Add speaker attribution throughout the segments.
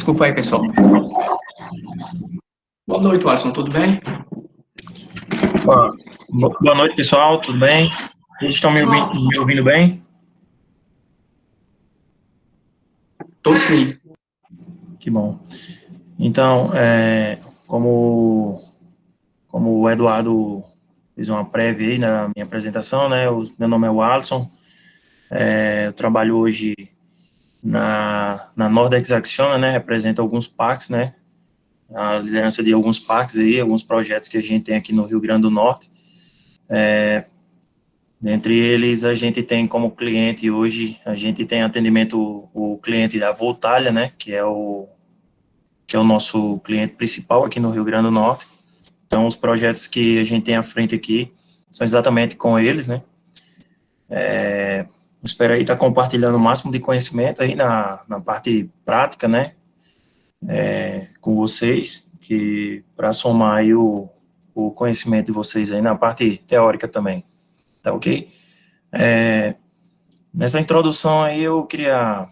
Speaker 1: Desculpa aí, pessoal. Boa noite, Alisson, tudo bem?
Speaker 2: Boa noite, pessoal, tudo bem? Todos estão me ouvindo bem?
Speaker 1: Tô sim.
Speaker 2: Que bom. Então, como o Eduardo fez uma prévia aí na minha apresentação, né? Meu nome é o Alisson, eu trabalho hoje na Nordex Acciona, né? Represento alguns parques, né? A liderança de alguns parques aí, alguns projetos que a gente tem aqui no Rio Grande do Norte. Dentre eles, a gente tem como cliente hoje, a gente tem atendimento o cliente da Voltalha, né? Que é o nosso cliente principal aqui no Rio Grande do Norte. Então, os projetos que a gente tem à frente aqui são exatamente com eles, né? Espero aí estar compartilhando o máximo de conhecimento aí na parte prática, né? Com vocês, que para somar aí o conhecimento de vocês aí na parte teórica também, tá ok? Nessa introdução aí eu queria,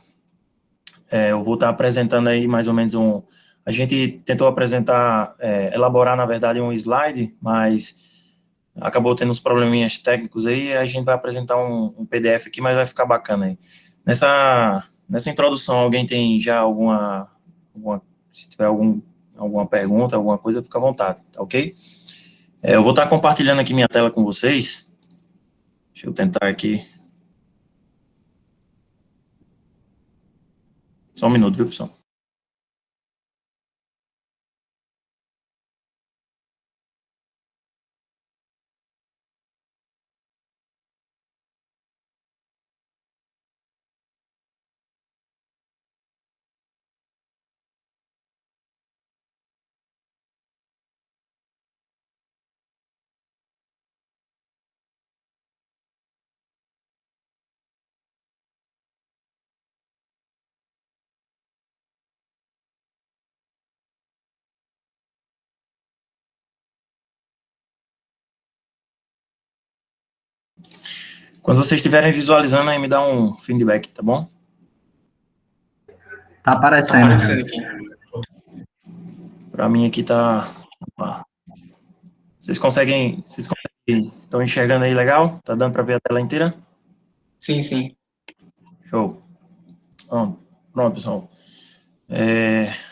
Speaker 2: eu vou estar apresentando aí mais ou menos a gente tentou apresentar, elaborar na verdade um slide, mas acabou tendo uns probleminhas técnicos aí, a gente vai apresentar um PDF aqui, mas vai ficar bacana aí. Nessa introdução, alguém tem já se tiver alguma pergunta, alguma coisa, fica à vontade, tá ok? Eu vou estar compartilhando aqui minha tela com vocês. Deixa eu tentar aqui. Só um minuto, viu, pessoal? Quando vocês estiverem visualizando, aí me dá um feedback, tá bom?
Speaker 3: Tá aparecendo.
Speaker 1: Aqui.
Speaker 2: Para mim aqui tá. Vocês conseguem. Estão enxergando aí legal? Tá dando para ver a tela inteira?
Speaker 1: Sim, sim.
Speaker 2: Show. Pronto, pessoal.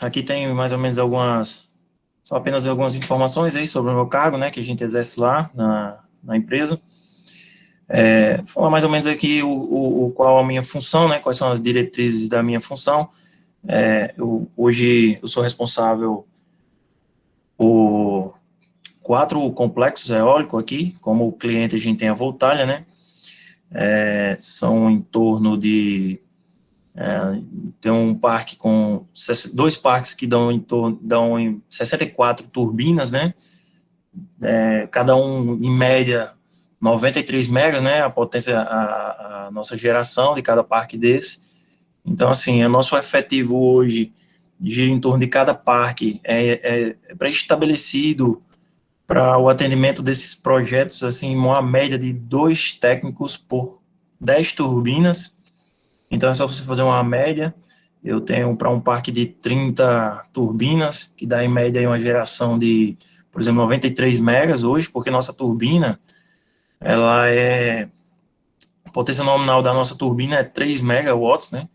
Speaker 2: Aqui tem mais ou menos só apenas algumas informações aí sobre o meu cargo, né, que a gente exerce lá na empresa. Falar mais ou menos aqui qual a minha função, né, quais são as diretrizes da minha função. Hoje eu sou responsável por 4 complexos eólicos aqui, como cliente a gente tem a Voltalha, né, são em torno de tem um parque com 2 parques que dão em 64 turbinas, né? Cada um em média 93 megas, né? A potência, a nossa geração de cada parque desse. Então, assim, o nosso efetivo hoje gira em torno de cada parque é pré-estabelecido para o atendimento desses projetos, assim, uma média de 2 técnicos por 10 turbinas. Então, é só você fazer uma média. Eu tenho para um parque de 30 turbinas, que dá em média uma geração de, por exemplo, 93 megas hoje, porque nossa turbina, a potência nominal da nossa turbina é 3 megawatts, né?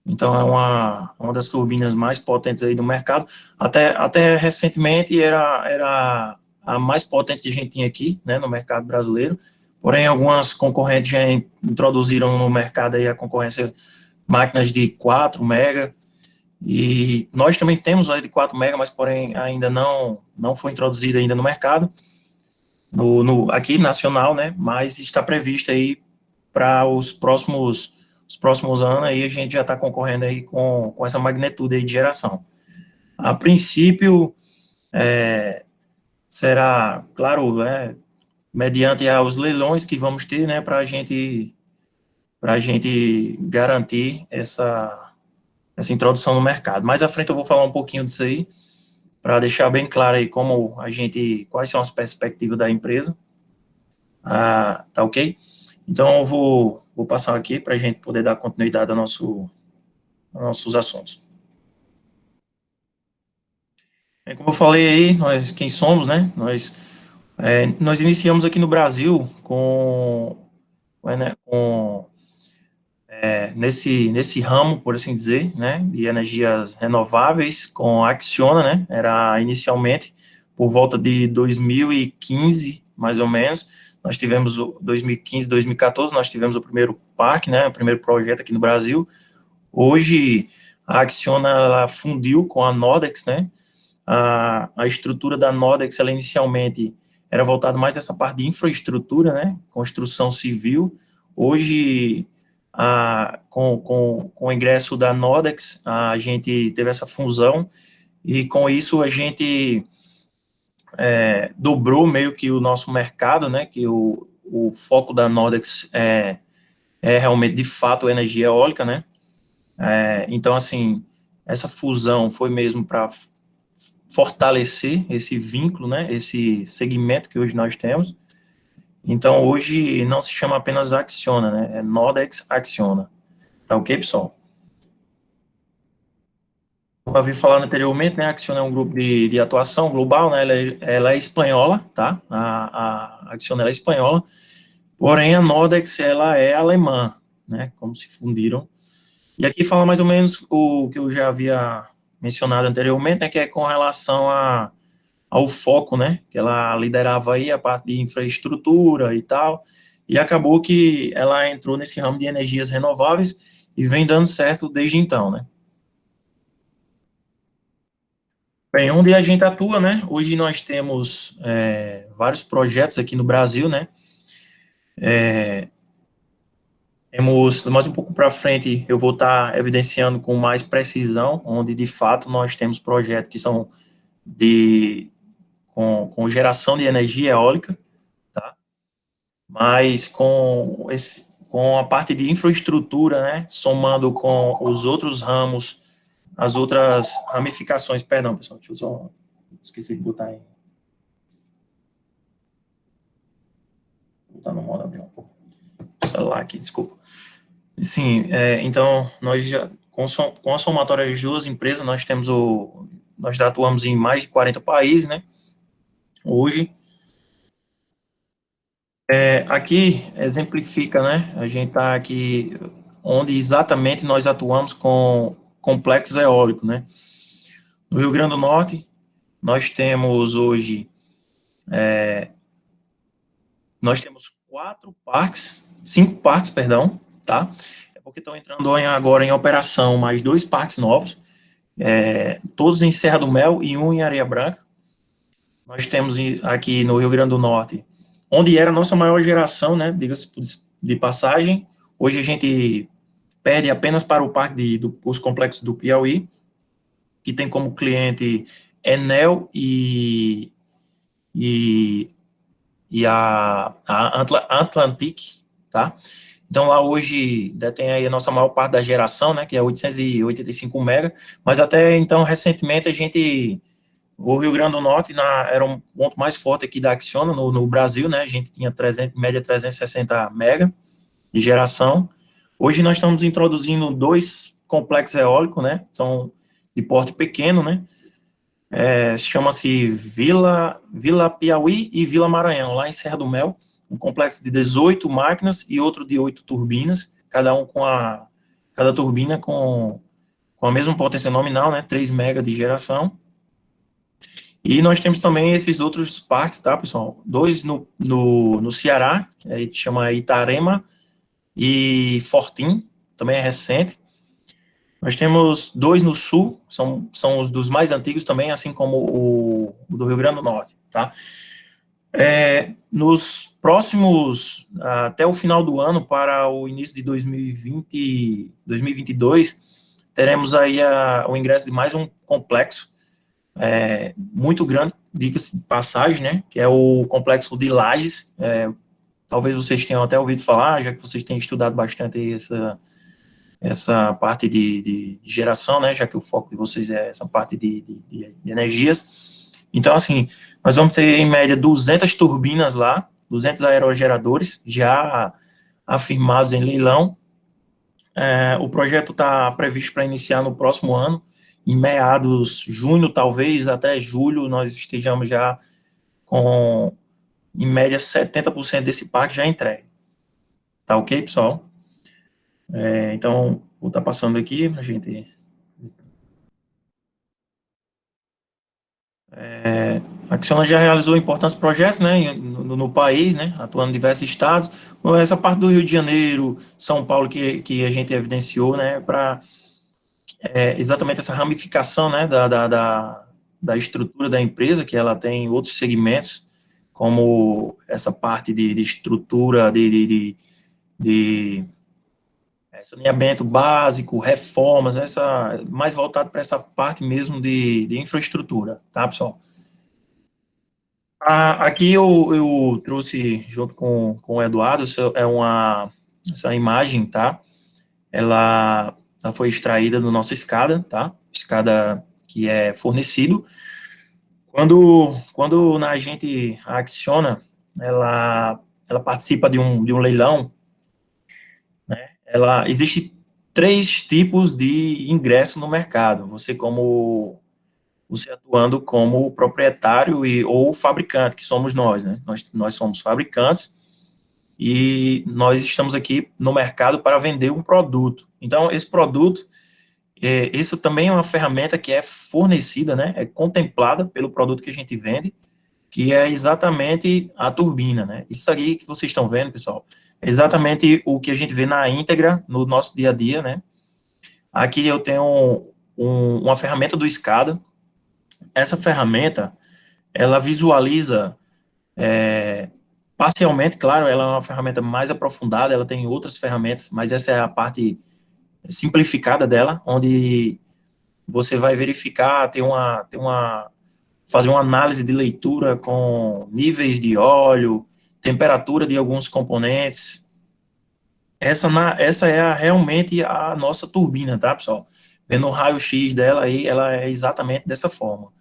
Speaker 2: Então, é uma das turbinas mais potentes aí do mercado. Até recentemente era a mais potente que a gente tinha aqui, né, no mercado brasileiro. Porém, algumas concorrentes já introduziram no mercado aí a concorrência máquinas de 4 mega, e nós também temos a de 4 mega, mas porém ainda não foi introduzida ainda no mercado, aqui nacional, né, mas está prevista aí para os próximos anos, aí a gente já está concorrendo aí com essa magnitude aí de geração. A princípio, será, claro, mediante os leilões que vamos ter, né, para a gente garantir essa introdução no mercado. Mais à frente eu vou falar um pouquinho disso aí, para deixar bem claro aí quais são as perspectivas da empresa. Tá ok? Então eu vou passar aqui para a gente poder dar continuidade aos nossos assuntos. Como eu falei aí, nós quem somos, né? Nós iniciamos aqui no Brasil com nesse ramo, por assim dizer, né, de energias renováveis com a Acciona, né, era inicialmente por volta de 2015, mais ou menos, nós tivemos 2015, 2014, nós tivemos o primeiro parque, né, o primeiro projeto aqui no Brasil. Hoje, a Acciona, ela fundiu com a Nordex, né, a estrutura da Nordex, ela inicialmente era voltada mais a essa parte de infraestrutura, né, construção civil. Hoje, com o ingresso da Nordex, a gente teve essa fusão, e com isso a gente dobrou meio que o nosso mercado, né, que o foco da Nordex é realmente, de fato, energia eólica, né. Então, assim, essa fusão foi mesmo para fortalecer esse vínculo, né, esse segmento que hoje nós temos. Então, hoje não se chama apenas Acciona, né, é Nordex Acciona. Tá ok, pessoal? Como eu havia falado anteriormente, né, a Acciona é um grupo de atuação global, né, ela é espanhola, tá? A Acciona ela é espanhola, porém a Nordex, ela é alemã, né, como se fundiram. E aqui fala mais ou menos o que eu já havia mencionado anteriormente, né, que é com relação ao foco, né, que ela liderava aí a parte de infraestrutura e tal, e acabou que ela entrou nesse ramo de energias renováveis e vem dando certo desde então, né. Bem, onde a gente atua, né, hoje nós temos vários projetos aqui no Brasil, né, temos, mais um pouco para frente, eu vou estar evidenciando com mais precisão, onde de fato nós temos projetos que são com geração de energia eólica, tá? Mas com a parte de infraestrutura, né, somando com os outros ramos, as outras ramificações, perdão, pessoal, deixa eu só, esqueci de botar no modo avião, celular aqui, desculpa. Sim, então, nós já, com a somatória das duas empresas, nós já atuamos em mais de 40 países, né, hoje. Aqui exemplifica, né, a gente está aqui onde exatamente nós atuamos com complexos eólicos, né. No Rio Grande do Norte, nós temos hoje, nós temos 5 parques, perdão, tá, é porque estão entrando agora em operação mais 2 parques novos, todos em Serra do Mel e um em Areia Branca. Nós temos aqui no Rio Grande do Norte, onde era a nossa maior geração, né, diga-se de passagem, hoje a gente perde apenas para o parque os complexos do Piauí, que tem como cliente Enel e, e a Atlantic, tá? Então, lá hoje detém aí a nossa maior parte da geração, né, que é 885 mega, mas até então, recentemente, o Rio Grande do Norte era um ponto mais forte aqui da Acciona no Brasil, né, a gente tinha média 360 mega de geração. Hoje nós estamos introduzindo 2 complexos eólicos, né, são de porte pequeno, né, chama-se Vila Piauí e Vila Maranhão, lá em Serra do Mel, um complexo de 18 máquinas e outro de 8 turbinas, cada turbina com a mesma potência nominal, né, 3 mega de geração. E nós temos também esses outros parques, tá, pessoal? 2 no Ceará, que chama Itarema e Fortim, também é recente. Nós temos 2 no Sul, são os dos mais antigos também, assim como o do Rio Grande do Norte, tá? Nos próximos, até o final do ano, para o início de 2022, teremos aí o ingresso de mais um complexo, muito grande, diga-se de passagem, né, que é o complexo de Lages. Talvez vocês tenham até ouvido falar, já que vocês têm estudado bastante essa parte de geração, né, já que o foco de vocês é essa parte de energias. Então, assim, nós vamos ter, em média, 200 turbinas lá, 200 aerogeradores já afirmados em leilão. O projeto está previsto para iniciar no próximo ano, em meados junho, talvez até julho, nós estejamos já com, em média, 70% desse parque já entregue. Tá ok, pessoal? Então, vou estar passando aqui para a gente... A Acciona já realizou importantes projetos, né, no país, né, atuando em diversos estados. Essa parte do Rio de Janeiro, São Paulo, que a gente evidenciou, né, para exatamente essa ramificação, né, da estrutura da empresa, que ela tem outros segmentos, como essa parte de estrutura, de saneamento básico, reformas, mais voltado para essa parte mesmo de infraestrutura, tá, pessoal? Aqui eu trouxe, junto com o Eduardo, essa imagem, tá? Ela foi extraída do nosso SCADA, tá? SCADA que é fornecido. Quando a gente acciona, ela participa de um leilão, existe três tipos de ingresso no mercado. Você atuando como proprietário ou fabricante, que somos nós, né? Nós somos fabricantes e nós estamos aqui no mercado para vender um produto. Então, esse produto, isso também é uma ferramenta que é fornecida, né? É contemplada pelo produto que a gente vende, que é exatamente a turbina, né? Isso aí que vocês estão vendo, pessoal, é exatamente o que a gente vê na íntegra no nosso dia a dia, né? Aqui eu tenho uma ferramenta do SCADA. Essa ferramenta, ela visualiza parcialmente, claro, ela é uma ferramenta mais aprofundada, ela tem outras ferramentas, mas essa é a parte simplificada dela, onde você vai verificar, fazer uma análise de leitura com níveis de óleo, temperatura de alguns componentes. Essa é realmente a nossa turbina, tá, pessoal? Vendo o raio-x dela aí, ela é exatamente dessa forma.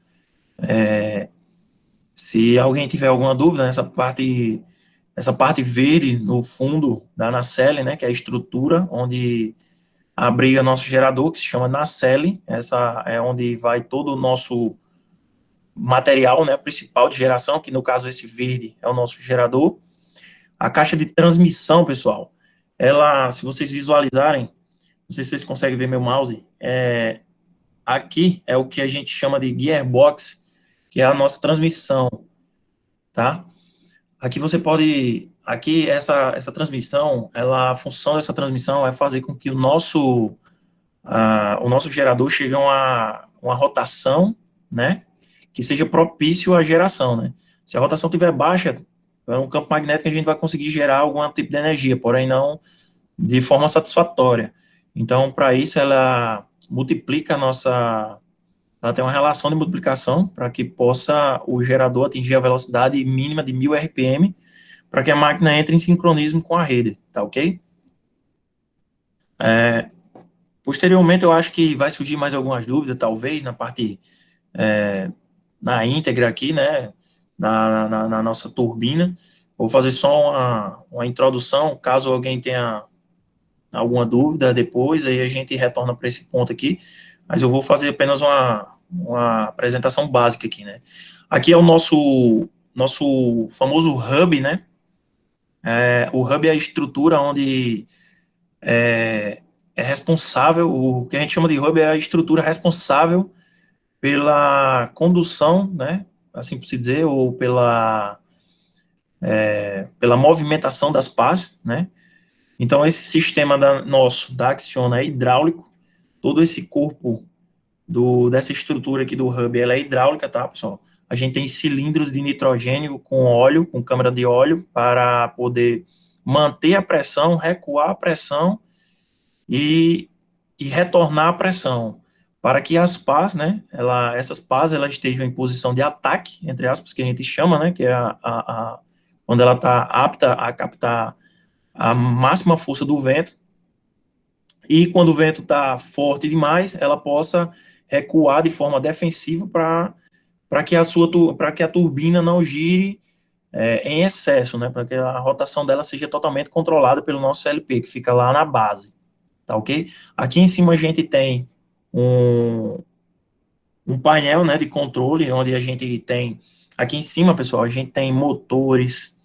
Speaker 2: Se alguém tiver alguma dúvida essa parte verde no fundo da nacelle, né, que é a estrutura onde abriga nosso gerador, que se chama nacelle, essa é onde vai todo o nosso material, né, principal de geração, que no caso esse verde é o nosso gerador. A caixa de transmissão, pessoal, se vocês visualizarem, não sei se vocês conseguem ver meu mouse, aqui é o que a gente chama de gearbox, que é a nossa transmissão, tá? Aqui essa transmissão, a função dessa transmissão é fazer com que o nosso gerador chegue a uma rotação, né, que seja propício à geração, né. Se a rotação estiver baixa, é um campo magnético que a gente vai conseguir gerar algum tipo de energia, porém não de forma satisfatória. Então, para isso, ela multiplica ela tem uma relação de multiplicação para que possa o gerador atingir a velocidade mínima de 1000 RPM, para que a máquina entre em sincronismo com a rede, tá ok? Posteriormente, eu acho que vai surgir mais algumas dúvidas, talvez, na íntegra aqui, né, na nossa turbina. Vou fazer só uma introdução, caso alguém tenha alguma dúvida depois, aí a gente retorna para esse ponto aqui, mas eu vou fazer apenas uma apresentação básica aqui, né. Aqui é o nosso famoso hub, né. O hub é a estrutura onde é responsável, o que a gente chama de hub é a estrutura responsável pela condução, né, assim por se dizer, ou pela movimentação das pás, né. Então, esse sistema da Acciona é hidráulico, todo esse corpo dessa estrutura aqui do hub, ela é hidráulica, tá, pessoal? A gente tem cilindros de nitrogênio com óleo, com câmara de óleo, para poder manter a pressão, recuar a pressão e, e retornar a pressão, para que as pás, né, essas pás, elas estejam em posição de ataque, entre aspas, que a gente chama, né, que é quando ela está apta a captar a máxima força do vento, e quando o vento está forte demais, ela possa recuar de forma defensiva para que a turbina não gire em excesso, né, para que a rotação dela seja totalmente controlada pelo nosso CLP, que fica lá na base, tá ok? Aqui em cima a gente tem um, um painel, né, de controle, onde a gente tem, aqui em cima, pessoal, a gente tem motores,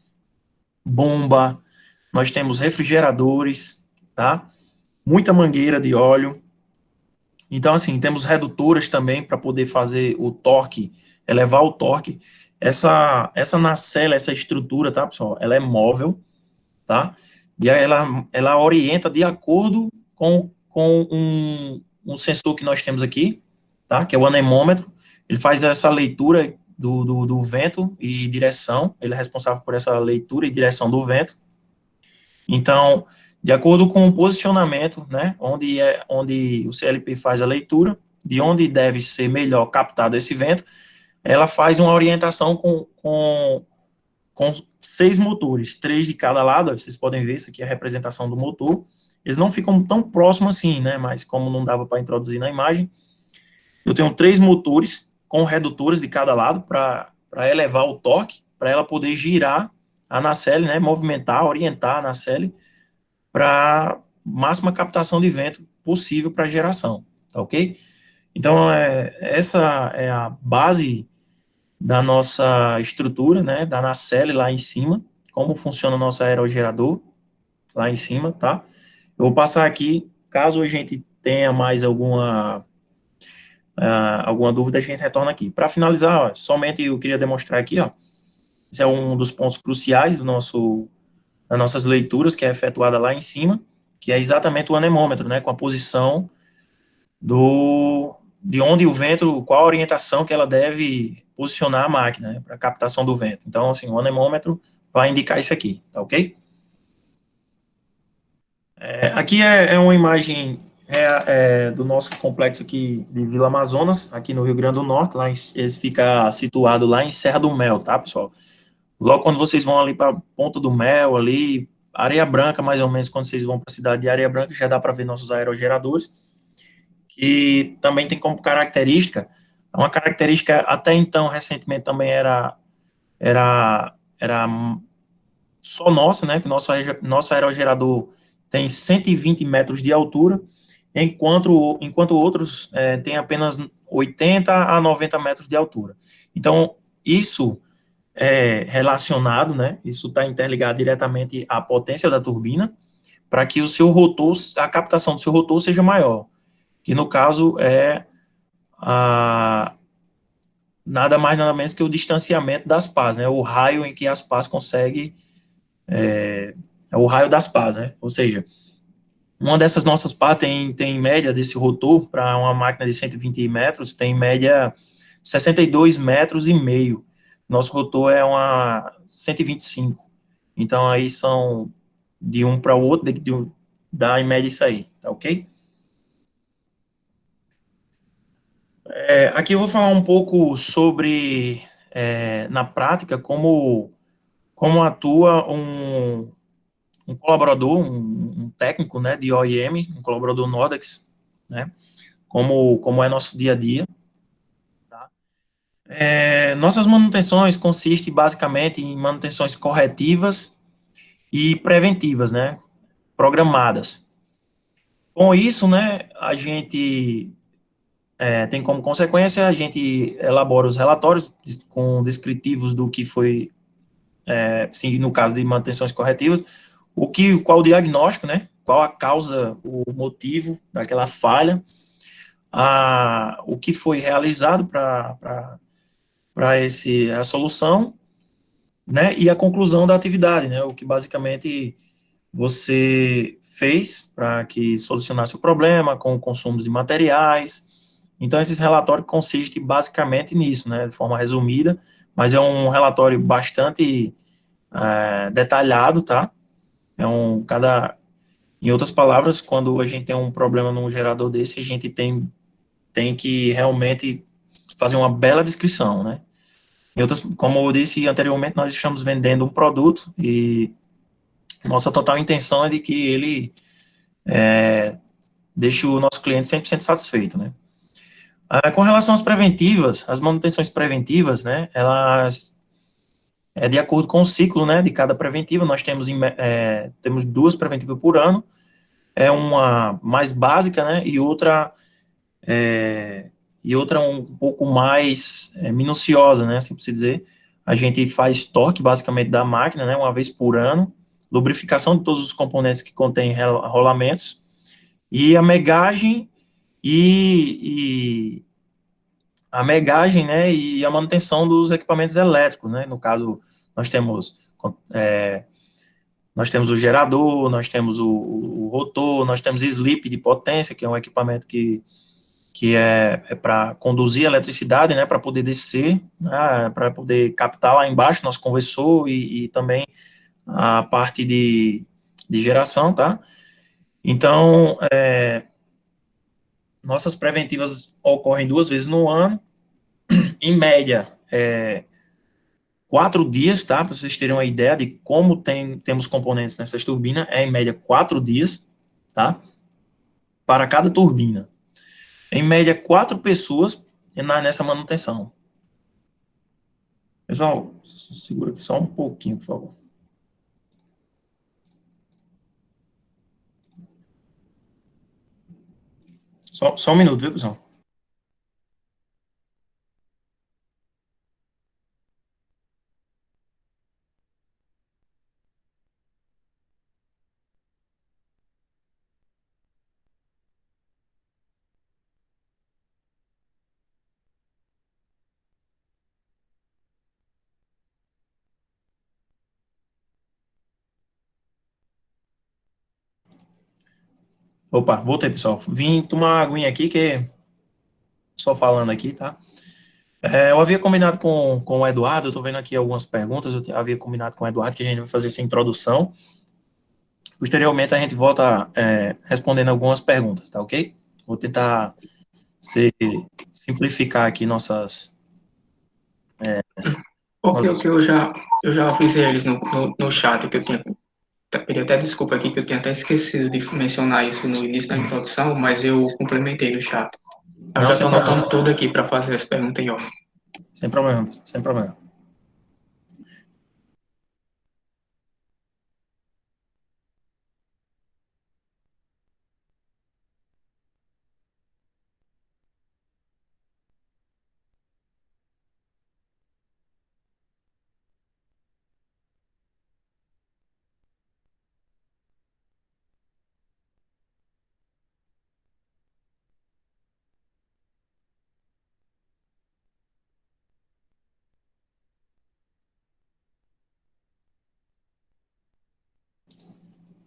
Speaker 2: bomba, nós temos refrigeradores, tá? Muita mangueira de óleo. Então, assim, temos redutoras também para poder fazer o torque, elevar o torque. Essa nacela, essa estrutura, tá, pessoal? Ela é móvel, tá? E aí ela orienta de acordo com um sensor que nós temos aqui, tá? Que é o anemômetro. Ele faz essa leitura do vento e direção. Ele é responsável por essa leitura e direção do vento. Então, de acordo com o posicionamento, né, onde o CLP faz a leitura, de onde deve ser melhor captado esse vento, ela faz uma orientação com 6 motores, 3 de cada lado. Vocês podem ver, isso aqui é a representação do motor. Eles não ficam tão próximos assim, né, mas como não dava para introduzir na imagem, eu tenho 3 motores com redutores de cada lado para elevar o torque, para ela poder girar a nacelle, né, movimentar, orientar a nacelle para máxima captação de vento possível para geração, tá ok? Então, essa é a base da nossa estrutura, né, da nacelle lá em cima, como funciona o nosso aerogerador lá em cima, tá? Eu vou passar aqui, caso a gente tenha mais alguma dúvida, a gente retorna aqui. Para finalizar, ó, somente eu queria demonstrar aqui, ó, esse é um dos pontos cruciais das nossas leituras, que é efetuada lá em cima, que é exatamente o anemômetro, né, com a posição de onde o vento, qual a orientação que ela deve posicionar a máquina, né, para captação do vento. Então, assim, o anemômetro vai indicar isso aqui, tá ok? Aqui é uma imagem do nosso complexo aqui de Vila Amazonas, aqui no Rio Grande do Norte, ele fica situado lá em Serra do Mel, tá, pessoal? Logo quando vocês vão ali para Ponta do Mel, ali, Areia Branca, mais ou menos, quando vocês vão para a cidade de Areia Branca, já dá para ver nossos aerogeradores, que também tem como característica, uma característica até então, recentemente, também era só nossa, né, que nosso aerogerador tem 120 metros de altura, enquanto outros têm apenas 80 a 90 metros de altura. Então, isso é relacionado, né, isso está interligado diretamente à potência da turbina, para que o seu rotor, a captação do seu rotor seja maior, que no caso é nada mais nada menos que o distanciamento das pás, né, o raio em que as pás conseguem, é o raio das pás, né, ou seja, uma dessas nossas pás tem média desse rotor, para uma máquina de 120 metros, tem média 62 metros e meio, nosso rotor é uma 125, então aí são de um para o outro, dá em média isso aí, tá ok? Aqui eu vou falar um pouco sobre, na prática, como atua um colaborador, um técnico, né, de OEM, um colaborador Nordex, né, como é nosso dia a dia. Tá? Nossas manutenções consistem basicamente em manutenções corretivas e preventivas, né, programadas. Com isso, né, a gente tem como consequência, a gente elabora os relatórios com descritivos do que foi, sim, no caso de manutenções corretivas, qual o diagnóstico, né? Qual a causa, o motivo daquela falha, o que foi realizado para a solução, né? E a conclusão da atividade, né? O que basicamente você fez para que solucionasse o problema com consumos de materiais. Então, esses relatórios consistem basicamente nisso, né? De forma resumida, mas é um relatório bastante detalhado, tá? Em outras palavras, quando a gente tem um problema num gerador desse, a gente tem que realmente fazer uma bela descrição, né? Como eu disse anteriormente, nós estamos vendendo um produto e nossa total intenção é de que ele deixe o nosso cliente 100% satisfeito, né? Com relação às preventivas, as manutenções preventivas, né, elas de acordo com o ciclo, né, de cada preventiva, nós temos 2 preventivas por ano, uma mais básica, né, e outra um pouco mais minuciosa, né, assim por se dizer. A gente faz torque, basicamente, da máquina, né, uma vez por ano, lubrificação de todos os componentes que contêm rolamentos, e a megagem e a megagem, né, e a manutenção dos equipamentos elétricos, né, no caso, nós temos, nós temos o gerador, nós temos o rotor, nós temos slip de potência, que é um equipamento que é para conduzir a eletricidade, né, para poder descer, né, para poder captar lá embaixo nosso conversor e também a parte de geração, tá? Então, nossas preventivas ocorrem 2 vezes no ano, em média, 4 dias, tá? Para vocês terem uma ideia de como temos componentes nessas turbinas, em média 4 dias, tá? Para cada turbina. Em média, 4 pessoas nessa manutenção. Pessoal, segura aqui só um pouquinho, por favor. Só um minuto, viu, pessoal? Opa, voltei, pessoal. Vim tomar uma aguinha aqui, que só falando aqui, tá? Eu havia combinado com o Eduardo, eu tô vendo aqui algumas perguntas, eu havia combinado com o Eduardo que a gente vai fazer essa introdução. Posteriormente, a gente volta respondendo algumas perguntas, tá ok? Vou tentar simplificar aqui nossas...
Speaker 1: Ok,
Speaker 2: nossas...
Speaker 1: eu já avisei eles no chat que eu tinha. Pedi até desculpa aqui que eu tinha até esquecido de mencionar isso no início da introdução, mas eu complementei no chat. Eu
Speaker 2: Não,
Speaker 1: já
Speaker 2: sem
Speaker 1: estou
Speaker 2: problema,
Speaker 1: anotando tudo aqui para fazer as perguntas em ordem.
Speaker 2: sem problema, sem problema.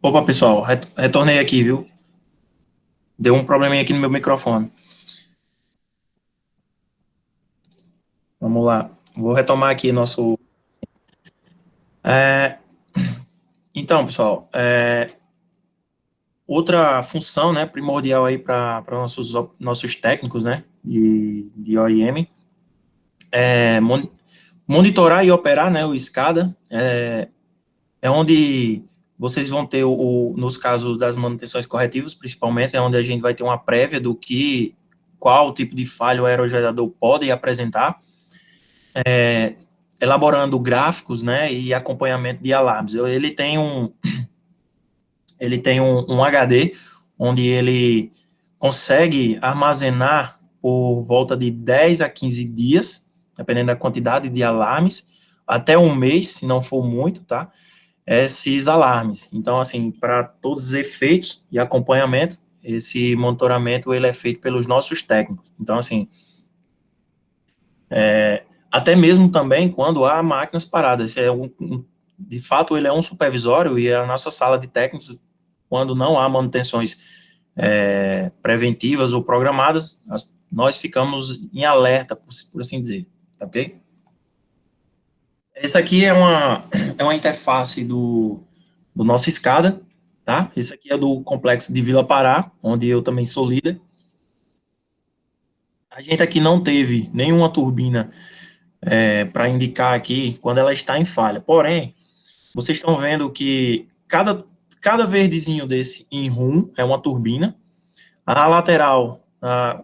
Speaker 2: Opa, pessoal, retornei aqui, viu? Deu um probleminha aqui no meu microfone. Vamos lá. Vou retomar aqui nosso... Então, pessoal, outra função, né, primordial aí para nossos técnicos, né, de OEM, é monitorar e operar, né, o SCADA, é onde vocês vão ter, nos casos das manutenções corretivas, principalmente, é onde a gente vai ter uma prévia do qual tipo de falha o aerogerador pode apresentar, elaborando gráficos, né, e acompanhamento de alarmes. Ele tem um HD, onde ele consegue armazenar por volta de 10 a 15 dias, dependendo da quantidade de alarmes, até um mês, se não for muito, tá? Esses alarmes. Então, assim, para todos os efeitos e acompanhamento, esse monitoramento ele é feito pelos nossos técnicos. Então, assim, até mesmo também quando há máquinas paradas. De fato, ele é um supervisório e a nossa sala de técnicos, quando não há manutenções preventivas ou programadas, nós ficamos em alerta, por assim dizer, tá ok? Esse aqui é uma interface do nosso SCADA, tá? Esse aqui é do complexo de Vila Pará, onde eu também sou líder. A gente aqui não teve nenhuma turbina para indicar aqui quando ela está em falha. Porém, vocês estão vendo que cada verdezinho desse em rum é uma turbina. A lateral,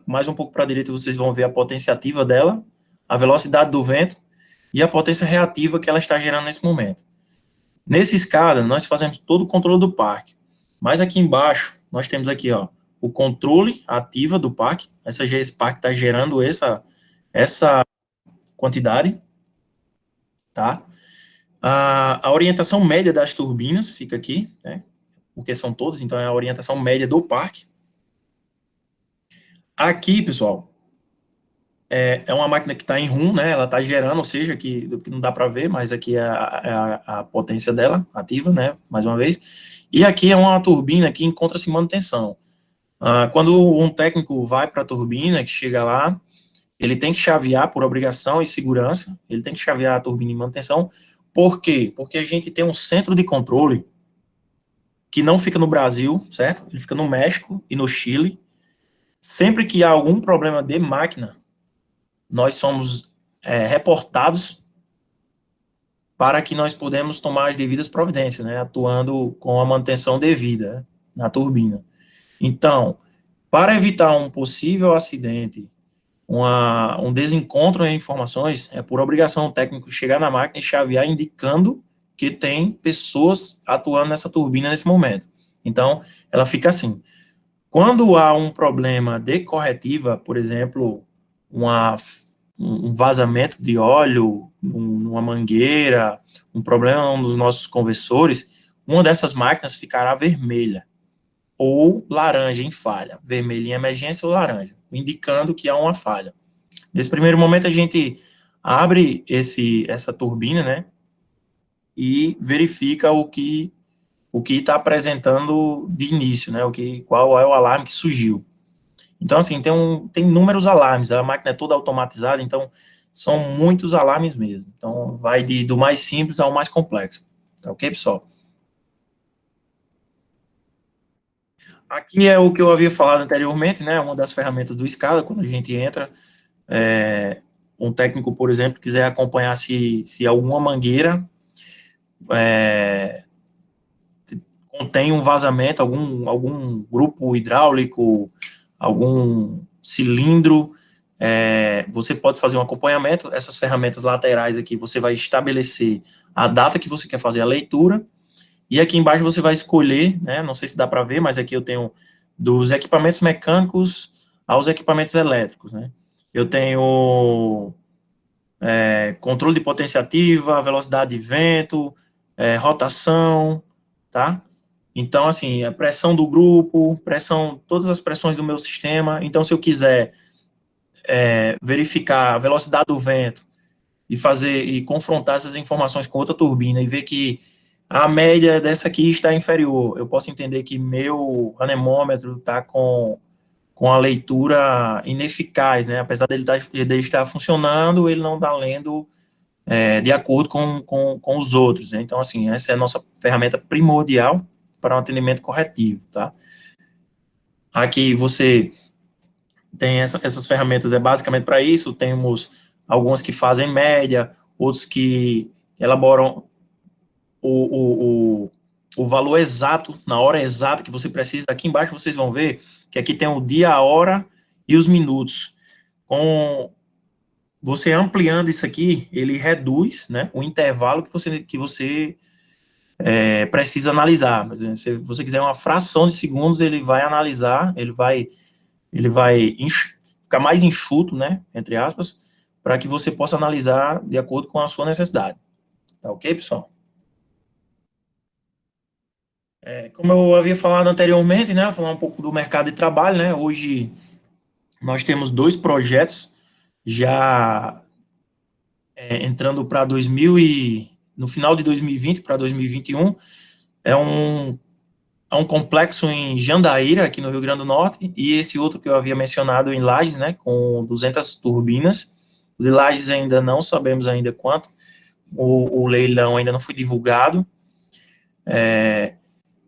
Speaker 2: mais um pouco para a direita, vocês vão ver a potência ativa dela, a velocidade do vento e a potência reativa que ela está gerando nesse momento. Nesse escada, nós fazemos todo o controle do parque. Mas aqui embaixo, nós temos aqui, ó, o controle ativa do parque. Esse parque está gerando essa quantidade, tá? A orientação média das turbinas fica aqui, né? Porque são todas, então é a orientação média do parque. Aqui, pessoal, é uma máquina que está em RUM, né? Ela está gerando, ou seja, que não dá para ver, mas aqui é a potência dela ativa, né? Mais uma vez. E aqui é uma turbina que encontra-se em manutenção. Quando um técnico vai para a turbina, que chega lá, ele tem que chavear por obrigação e segurança, ele tem que chavear a turbina em manutenção. Por quê? Porque a gente tem um centro de controle que não fica no Brasil, certo? Ele fica no México e no Chile. Sempre que há algum problema de máquina, nós somos reportados para que nós podemos tomar as devidas providências, né? Atuando com a manutenção devida, né, na turbina. Então, para evitar um possível acidente, um desencontro em informações, é por obrigação o técnico chegar na máquina e chavear indicando que tem pessoas atuando nessa turbina nesse momento. Então, ela fica assim. Quando há um problema de corretiva, por exemplo, um vazamento de óleo, uma mangueira, um problema nos nossos conversores, uma dessas máquinas ficará vermelha ou laranja em falha, vermelho em emergência ou laranja, indicando que há uma falha. Nesse primeiro momento, a gente abre essa turbina, né, e verifica o que está apresentando de início, né, qual é o alarme que surgiu. Então, assim, tem inúmeros alarmes, a máquina é toda automatizada, então são muitos alarmes mesmo. Então, vai do mais simples ao mais complexo. Tá ok, pessoal? Aqui é o que eu havia falado anteriormente, né, uma das ferramentas do Scala, quando a gente entra, um técnico, por exemplo, quiser acompanhar se alguma mangueira contém um vazamento, algum grupo hidráulico, algum cilindro, você pode fazer um acompanhamento. Essas ferramentas laterais aqui, você vai estabelecer a data que você quer fazer a leitura, e aqui embaixo você vai escolher, né, não sei se dá para ver, mas aqui eu tenho dos equipamentos mecânicos aos equipamentos elétricos, né. Eu tenho controle de potência ativa, velocidade de vento, rotação, tá? Então, assim, a pressão do grupo, todas as pressões do meu sistema. Então, se eu quiser verificar a velocidade do vento e confrontar essas informações com outra turbina e ver que a média dessa aqui está inferior, eu posso entender que meu anemômetro está com a leitura ineficaz, né? Apesar dele estar funcionando, ele não está lendo de acordo com os outros, né? Então, assim, essa é a nossa ferramenta primordial para um atendimento corretivo, tá? Aqui você tem essas ferramentas, basicamente para isso. Temos algumas que fazem média, outros que elaboram o valor exato, na hora exata que você precisa. Aqui embaixo vocês vão ver que aqui tem o dia, a hora e os minutos. Com você ampliando isso aqui, ele reduz, né, o intervalo que você precisa analisar. Se você quiser uma fração de segundos, ele vai analisar, ele vai ficar mais enxuto, né, entre aspas, para que você possa analisar de acordo com a sua necessidade. Tá ok, pessoal? Como eu havia falado anteriormente, né, vou falar um pouco do mercado de trabalho, né, hoje nós temos 2 projetos já entrando para no final de 2020 para 2021, é um complexo em Jandaíra, aqui no Rio Grande do Norte, e esse outro que eu havia mencionado em Lages, né, com 200 turbinas. O de Lages ainda não sabemos ainda quanto, o leilão ainda não foi divulgado.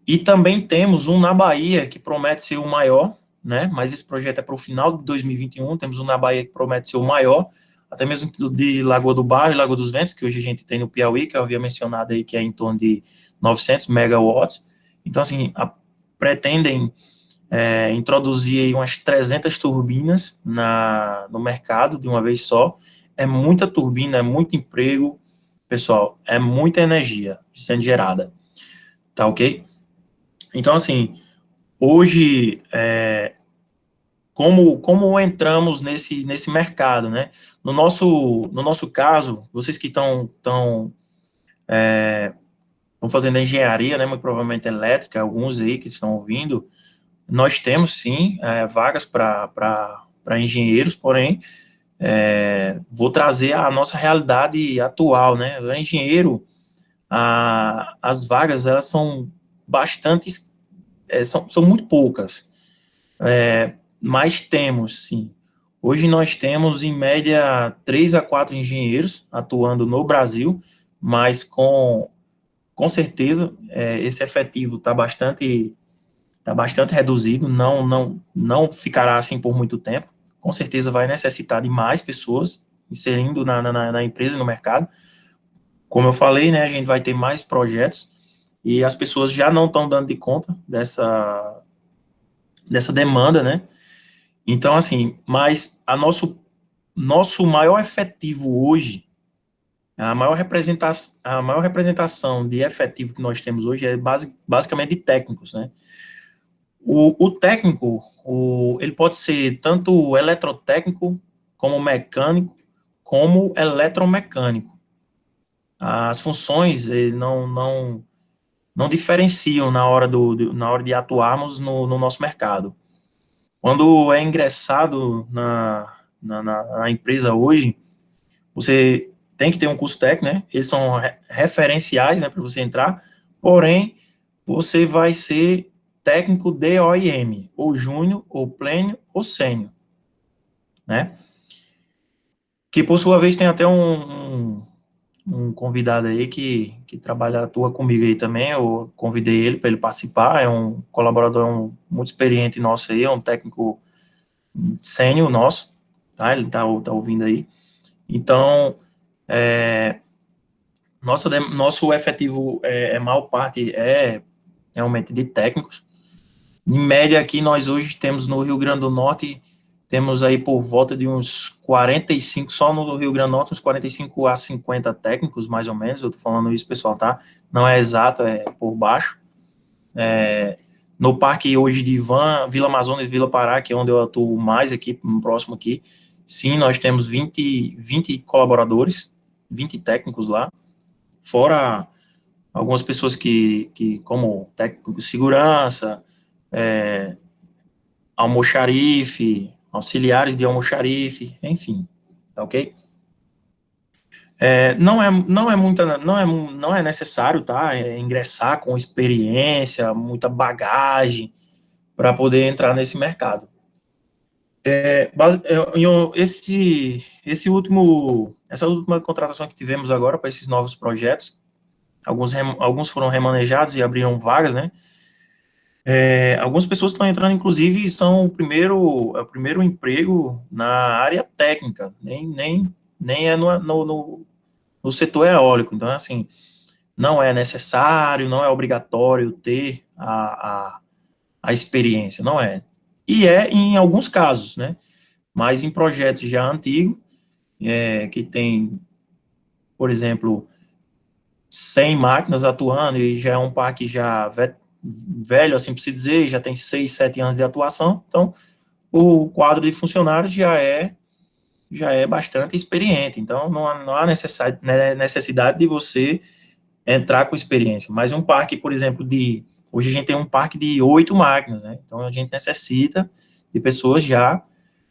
Speaker 2: E também temos um na Bahia, que promete ser o maior, né, mas esse projeto é para o final de 2021, temos um na Bahia que promete ser o maior, até mesmo de Lagoa do Barro e Lagoa dos Ventos, que hoje a gente tem no Piauí, que eu havia mencionado aí, que é em torno de 900 megawatts. Então, assim, pretendem introduzir aí umas 300 turbinas no mercado de uma vez só. É muita turbina, é muito emprego, pessoal, é muita energia sendo gerada, tá ok? Então, assim, hoje, como entramos nesse mercado, né? No nosso caso, vocês que estão fazendo engenharia, né, muito provavelmente elétrica, alguns aí que estão ouvindo, nós temos sim vagas para engenheiros, porém, vou trazer a nossa realidade atual, né? O engenheiro, as vagas, elas são bastante, são muito poucas, mas temos, sim. Hoje nós temos, em média, 3 a 4 engenheiros atuando no Brasil, mas com certeza esse efetivo está bastante reduzido, não ficará assim por muito tempo. Com certeza vai necessitar de mais pessoas inserindo na empresa e no mercado. Como eu falei, né, a gente vai ter mais projetos e as pessoas já não estão dando de conta dessa demanda, né? Então, assim, mas nosso maior efetivo hoje, a maior representação de efetivo que nós temos hoje é basicamente de técnicos, né? O técnico, ele pode ser tanto eletrotécnico, como mecânico, como eletromecânico. As funções não diferenciam na hora de atuarmos no nosso mercado. Quando é ingressado na empresa hoje, você tem que ter um curso técnico, né? Eles são referenciais, né, para você entrar, porém, você vai ser técnico de OIM, ou júnior, ou pleno, ou sênior, né? Que, por sua vez, tem até um convidado aí que atua comigo aí também, eu convidei ele para ele participar, é um colaborador muito experiente nosso aí, é um técnico sênior nosso, tá? Ele tá ouvindo aí. Então, nosso efetivo maior parte realmente de técnicos. Em média, aqui nós hoje temos no Rio Grande do Norte, temos aí por volta de uns 45, só no Rio Grande do Norte, uns 45 a 50 técnicos, mais ou menos, eu tô falando isso, pessoal, tá? Não é exato, é por baixo. No parque hoje de Vila Amazonas e Vila Pará, que é onde eu atuo mais aqui, próximo aqui, sim, nós temos 20 colaboradores, 20 técnicos lá, fora algumas pessoas que como técnico de segurança, almoxarife, auxiliares de almoxarife, enfim, tá ok? Não é necessário, tá? Ingressar com experiência, muita bagagem para poder entrar nesse mercado. Essa última contratação que tivemos agora para esses novos projetos, alguns foram remanejados e abriram vagas, né? Algumas pessoas estão entrando, inclusive, são o primeiro emprego na área técnica, nem é no setor eólico. Então, assim, não é necessário, não é obrigatório ter a experiência, não é. E é em alguns casos, né? Mas em projetos já antigos, que tem, por exemplo, 100 máquinas atuando e já é um parque já velho, assim por se dizer, já tem 6, 7 anos de atuação, então o quadro de funcionários já é bastante experiente, então não há necessidade de você entrar com experiência. Mas um parque, por exemplo, hoje a gente tem um parque de 8 máquinas, né? Então a gente necessita de pessoas já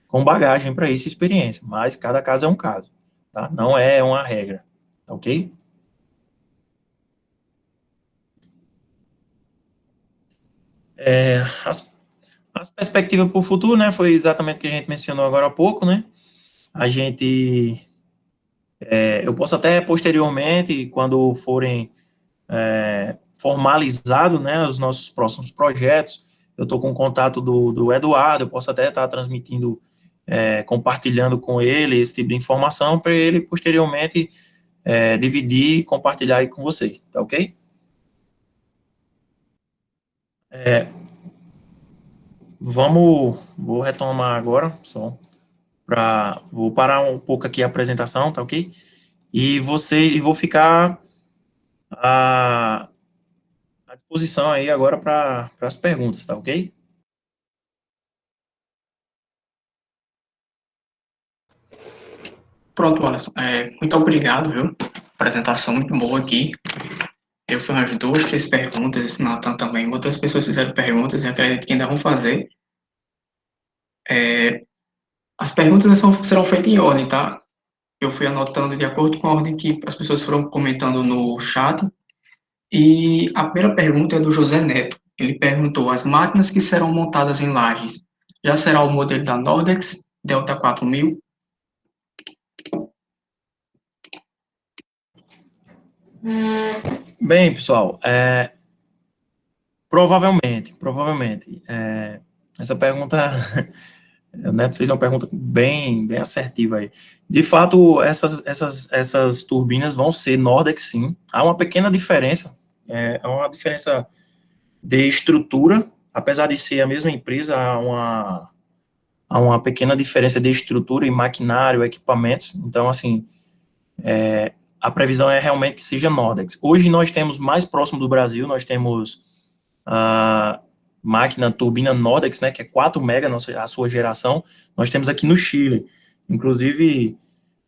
Speaker 2: com bagagem para isso, experiência, mas cada caso é um caso, tá? Não é uma regra, ok? As, as perspectivas para o futuro, né, foi exatamente o que a gente mencionou agora há pouco, né? A gente, eu posso até posteriormente, quando forem formalizados, né, os nossos próximos projetos, eu estou com o contato do Eduardo, eu posso até estar transmitindo, compartilhando com ele esse tipo de informação para ele posteriormente dividir e compartilhar aí com vocês, tá ok? Vou retomar agora, vou parar um pouco aqui a apresentação, tá ok? E vou ficar à, à disposição aí agora para as perguntas, tá ok?
Speaker 1: Pronto, Alisson. Muito obrigado, viu? Apresentação muito boa aqui. Eu fiz umas duas, três perguntas, Nathan também. Outras pessoas fizeram perguntas e acredito que ainda vão fazer. É, as perguntas serão feitas em ordem, tá? Eu fui anotando de acordo com a ordem que as pessoas foram comentando no chat. E a primeira pergunta é do José Neto. Ele perguntou: as máquinas que serão montadas em lajes já será o modelo da Nordex Delta 4000?
Speaker 2: Bem, pessoal, provavelmente. Essa pergunta, o Neto fez uma pergunta bem assertiva aí. De fato, essas turbinas vão ser Nordex, sim. Há uma pequena diferença, é uma diferença de estrutura, apesar de ser a mesma empresa, há uma pequena diferença de estrutura e maquinário, equipamentos. Então, assim, a previsão é realmente que seja Nordex. Hoje nós temos mais próximo do Brasil, nós temos a máquina turbina Nordex, né, que é 4 mega, a sua geração, nós temos aqui no Chile. Inclusive,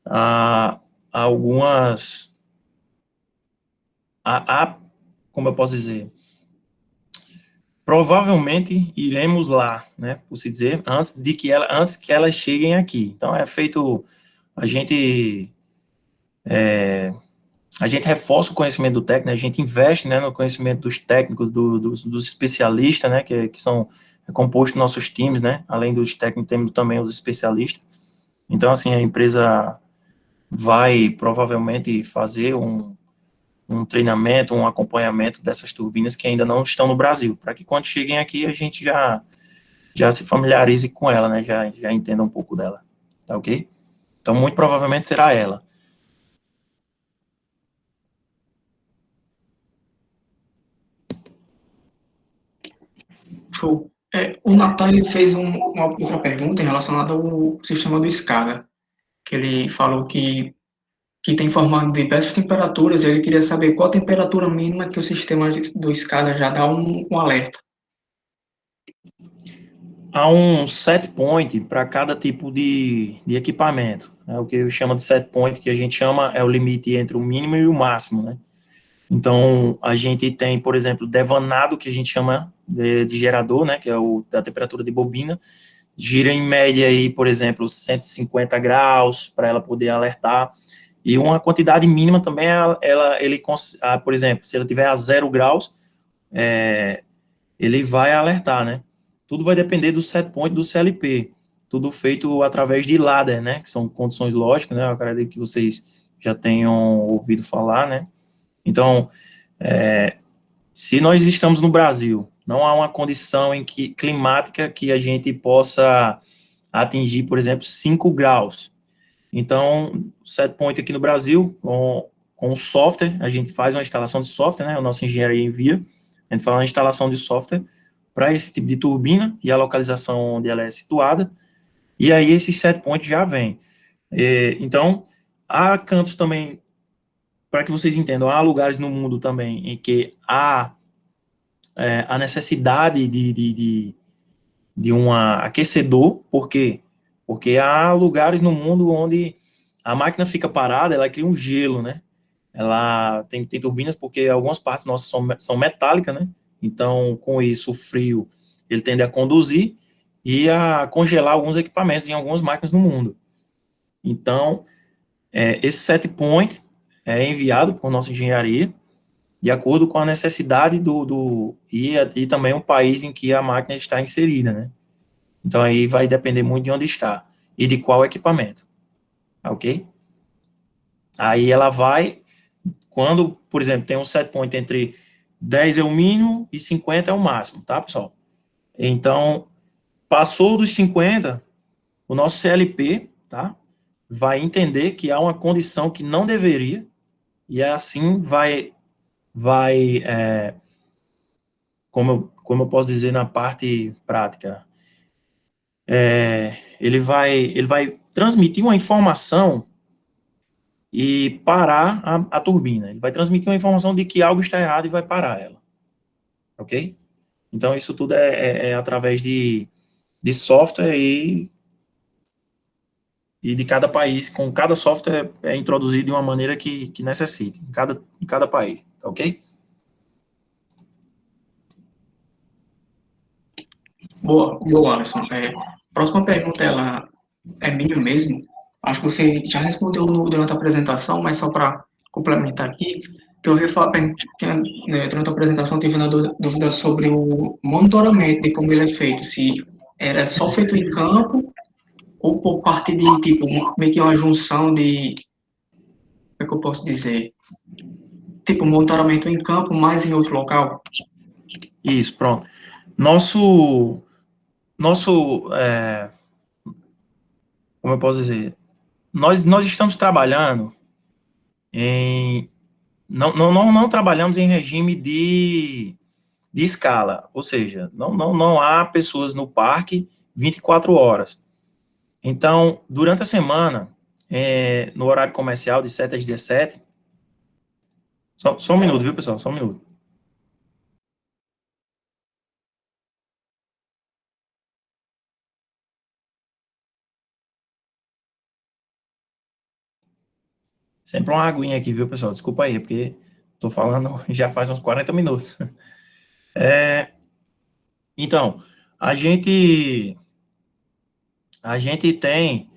Speaker 2: há algumas, como eu posso dizer, provavelmente iremos lá, né, por se dizer, antes que elas cheguem aqui. Então, é feito, a gente a gente reforça o conhecimento do técnico, né, a gente investe, né, no conhecimento dos técnicos, dos especialistas, né, que são compostos nossos times, né, além dos técnicos, temos também os especialistas. Então, assim, a empresa vai provavelmente fazer um treinamento, um acompanhamento dessas turbinas que ainda não estão no Brasil, para que quando cheguem aqui a gente já se familiarize com ela, né, já entenda um pouco dela, tá ok? Então, muito provavelmente será ela.
Speaker 1: Show. O Nathan ele fez uma outra pergunta relacionada ao sistema do SCADA, que ele falou que tem formado diversas temperaturas, e ele queria saber qual a temperatura mínima que o sistema do SCADA já dá um alerta.
Speaker 2: Há um set point para cada tipo de equipamento, né? O que eu chamo de set point, que a gente chama é o limite entre o mínimo e o máximo, né? Então, a gente tem, por exemplo, devanado, que a gente chama de gerador, né, que é o da temperatura de bobina, gira em média aí, por exemplo, 150 graus, para ela poder alertar, e uma quantidade mínima também, por exemplo, se ela tiver a 0 graus, ele vai alertar, né? Tudo vai depender do set point do CLP, tudo feito através de ladder, né, que são condições lógicas, né, eu acredito que vocês já tenham ouvido falar, né? Então, se nós estamos no Brasil, não há uma condição climática que a gente possa atingir, por exemplo, 5 graus. Então, o set point aqui no Brasil, com o software, a gente faz uma instalação de software, né? O nosso engenheiro envia, a gente faz uma instalação de software para esse tipo de turbina e a localização onde ela é situada, e aí esse set point já vem. Então, há cantos também, para que vocês entendam, há lugares no mundo também em que há a necessidade de um aquecedor, por quê? Porque há lugares no mundo onde a máquina fica parada, ela cria um gelo, né? Ela tem turbinas porque algumas partes nossas são metálicas, né? Então, com isso, o frio, ele tende a conduzir e a congelar alguns equipamentos em algumas máquinas no mundo. Então, esse set point é enviado por nossa engenharia de acordo com a necessidade e também o país em que a máquina está inserida, né? Então aí vai depender muito de onde está e de qual equipamento, tá ok? Aí ela vai, quando, por exemplo, tem um set point entre 10 é o mínimo e 50 é o máximo, tá, pessoal? Então, passou dos 50, o nosso CLP, tá, vai entender que há uma condição que não deveria, e assim como eu posso dizer na parte prática, ele vai transmitir uma informação e parar a turbina. Ele vai transmitir uma informação de que algo está errado e vai parar ela. Ok? Então, isso tudo é através de software e de cada país, com cada software é introduzido de uma maneira que necessite, em cada país, tá ok?
Speaker 1: Boa, boa, Alisson. Próxima pergunta, ela é minha mesmo. Acho que você já respondeu durante a apresentação, mas só para complementar aqui, que eu ouvi falar, durante a apresentação, tive uma dúvida sobre o monitoramento, de como ele é feito, se era só feito em campo ou por parte de, tipo, meio que uma junção de, como é que eu posso dizer? Tipo, monitoramento em campo, mais em outro local.
Speaker 2: Isso, pronto. Nosso, como eu posso dizer, nós estamos trabalhando em, não trabalhamos em regime de escala, ou seja, não há pessoas no parque 24 horas. Então, durante a semana, no horário comercial, de 7 às 17, só um minuto, viu, pessoal? Só um minuto. Sempre uma aguinha aqui, viu, pessoal? Desculpa aí, porque tô falando já faz uns 40 minutos. Então, a gente, a gente tem,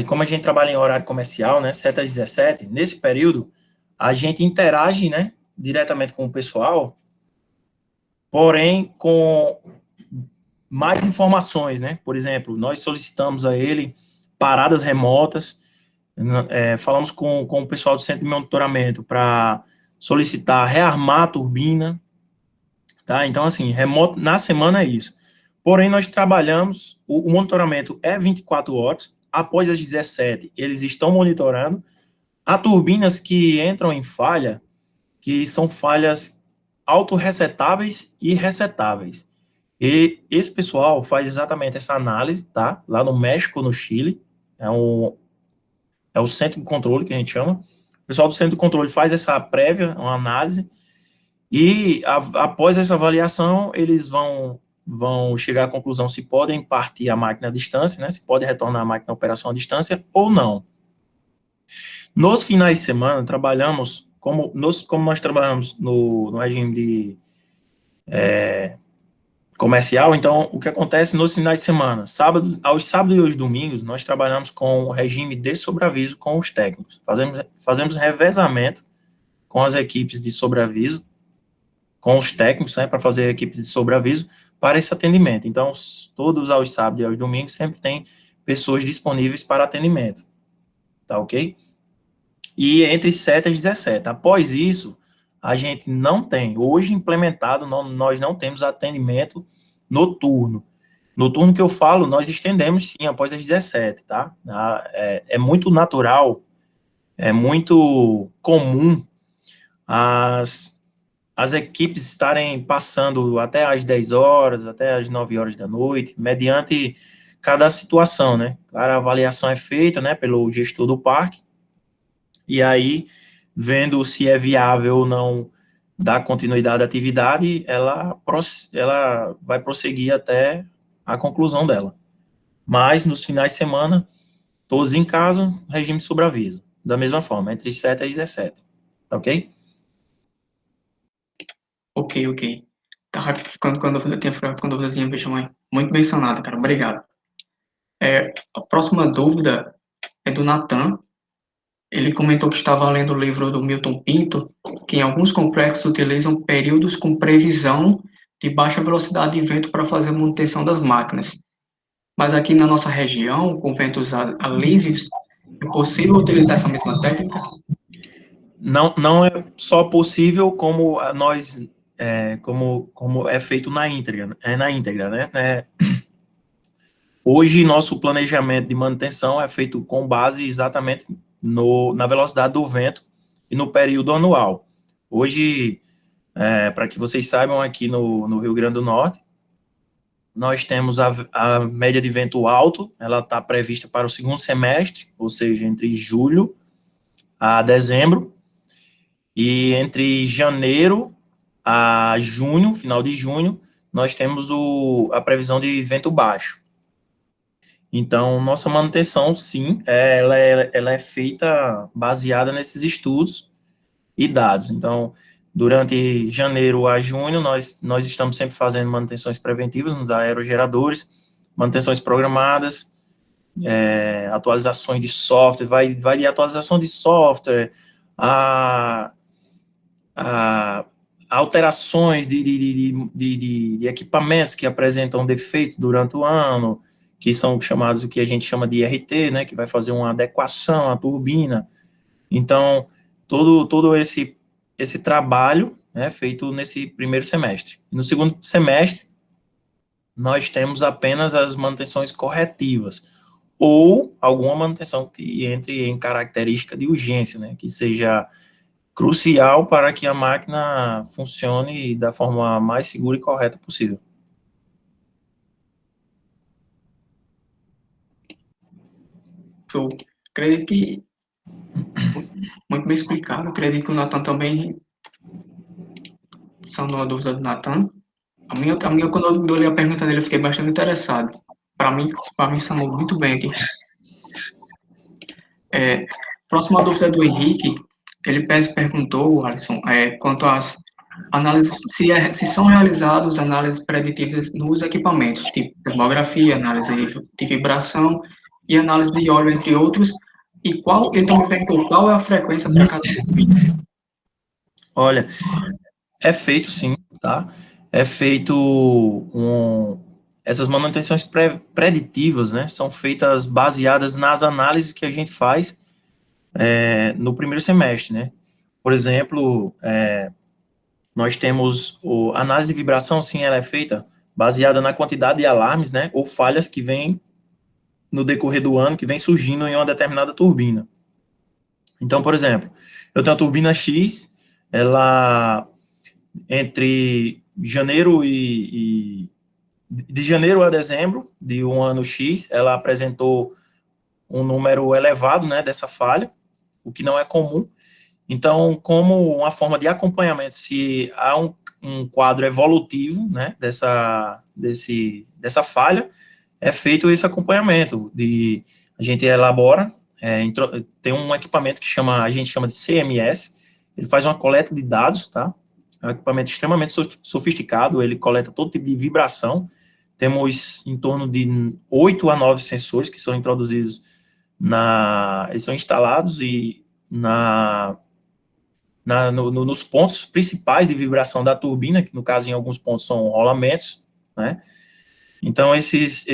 Speaker 2: como a gente trabalha em horário comercial, né, 7 às 17, nesse período, a gente interage, né, diretamente com o pessoal, porém com mais informações, né? Por exemplo, nós solicitamos a ele paradas remotas, falamos com o pessoal do centro de monitoramento para solicitar rearmar a turbina, tá? Então, assim, remoto na semana é isso. Porém, nós trabalhamos, o monitoramento é 24 horas, após as 17, eles estão monitorando. Há turbinas que entram em falha, que são falhas autorresetáveis e resetáveis. E esse pessoal faz exatamente essa análise, tá? Lá no México, no Chile, é, um, é o centro de controle que a gente chama. O pessoal do centro de controle faz essa prévia, uma análise, e após essa avaliação, eles vão chegar à conclusão se podem partir a máquina à distância, né? Se pode retornar a máquina à operação à distância ou não. Nos finais de semana, trabalhamos, como nós trabalhamos no regime de comercial, então o que acontece nos finais de semana? Aos sábados e aos domingos, nós trabalhamos com o regime de sobreaviso com os técnicos. Fazemos revezamento com as equipes de sobreaviso, com os técnicos, né, para fazer equipes de sobreaviso para esse atendimento. Então, todos aos sábados e aos domingos sempre tem pessoas disponíveis para atendimento, tá ok? E entre 7 às 17. Após isso, a gente não tem, hoje implementado, nós não temos atendimento noturno. Noturno que eu falo, nós estendemos sim após as 17, tá? É muito natural, é muito comum as equipes estarem passando até às 10 horas, até às 9 horas da noite, mediante cada situação, né? Claro, a avaliação é feita, né, pelo gestor do parque, e aí, vendo se é viável ou não dar continuidade à atividade, ela vai prosseguir até a conclusão dela. Mas, nos finais de semana, todos em casa, regime de sobreaviso. Da mesma forma, entre 7 e 17. Tá ok?
Speaker 1: Ok, ok. Tava ficando com a dúvida, eu tinha ficado com a dúvidazinha, bicho, mãe. Muito bem sanada, cara. Obrigado. A próxima dúvida é do Natan. Ele comentou que estava lendo o livro do Milton Pinto, que em alguns complexos utilizam períodos com previsão de baixa velocidade de vento para fazer a manutenção das máquinas. Mas aqui na nossa região, com ventos alísios, é possível utilizar essa mesma técnica?
Speaker 2: Não é só possível como como é feito na íntegra, né? Hoje, nosso planejamento de manutenção é feito com base exatamente na velocidade do vento e no período anual. Hoje, para que vocês saibam, aqui no Rio Grande do Norte, nós temos a média de vento alto, ela está prevista para o segundo semestre, ou seja, entre julho a dezembro, e entre janeiro a junho, final de junho, nós temos a previsão de vento baixo. Então, nossa manutenção, sim, ela é feita baseada nesses estudos e dados. Então, durante janeiro a junho, nós estamos sempre fazendo manutenções preventivas nos aerogeradores, manutenções programadas, atualizações de software, vai de atualização de software, a, a alterações de equipamentos que apresentam defeitos durante o ano, que são chamados o que a gente chama de IRT, né, que vai fazer uma adequação à turbina. Então, todo esse trabalho é feito nesse primeiro semestre. No segundo semestre, nós temos apenas as manutenções corretivas, ou alguma manutenção que entre em característica de urgência, né, que seja crucial para que a máquina funcione da forma mais segura e correta possível.
Speaker 1: Show. Acredito que muito bem explicado. Acredito que o Nathan também, são uma dúvida do Nathan. Quando eu li a pergunta dele, eu fiquei bastante interessado. Para mim, sanou muito bem aqui. É, próxima dúvida é do Henrique. Ele perguntou, Alisson, quanto às análises, se são realizadas análises preditivas nos equipamentos, tipo termografia, análise de vibração e análise de óleo, entre outros. E ele também perguntou qual é a frequência para cada turbina.
Speaker 2: Olha, é feito sim, tá? É feito essas manutenções preditivas, né? São feitas baseadas nas análises que a gente faz no primeiro semestre, né? Por exemplo, nós temos a análise de vibração, sim, ela é feita baseada na quantidade de alarmes, né? Ou falhas que vêm no decorrer do ano, que vem surgindo em uma determinada turbina. Então, por exemplo, eu tenho a turbina X, ela entre janeiro de janeiro a dezembro de um ano X, ela apresentou um número elevado, né, dessa falha, o que não é comum. Então, como uma forma de acompanhamento, se há um quadro evolutivo, né, dessa falha, é feito esse acompanhamento a gente elabora, tem um equipamento que a gente chama de CMS, ele faz uma coleta de dados, tá? É um equipamento extremamente sofisticado, ele coleta todo tipo de vibração. Temos em torno de 8 a 9 sensores que são introduzidos eles são instalados e nos pontos principais de vibração da turbina, que no caso em alguns pontos são rolamentos, né? Então, esses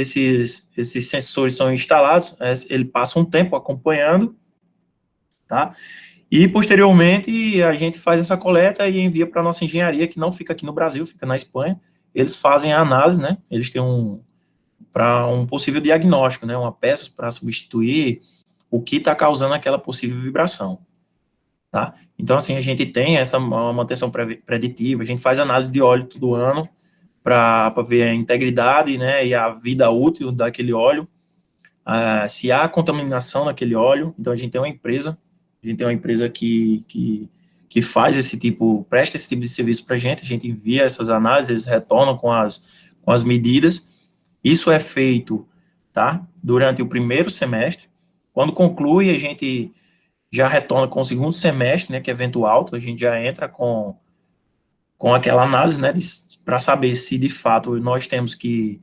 Speaker 2: sensores são instalados, ele passa um tempo acompanhando, tá? E, posteriormente, a gente faz essa coleta e envia para a nossa engenharia, que não fica aqui no Brasil, fica na Espanha. Eles fazem a análise, né? Eles têm para um possível diagnóstico, né? Uma peça para substituir o que está causando aquela possível vibração, tá? Então, assim, a gente tem uma manutenção preditiva, a gente faz análise de óleo todo ano, para ver a integridade, né, e a vida útil daquele óleo, se há contaminação naquele óleo. Então, a gente tem uma empresa que faz esse tipo, presta esse tipo de serviço para a gente envia essas análises, eles retornam com as medidas. Isso é feito, tá, durante o primeiro semestre. Quando conclui, a gente já retorna com o segundo semestre, né, que é evento alto, a gente já entra com aquela análise, né, para saber se de fato nós temos que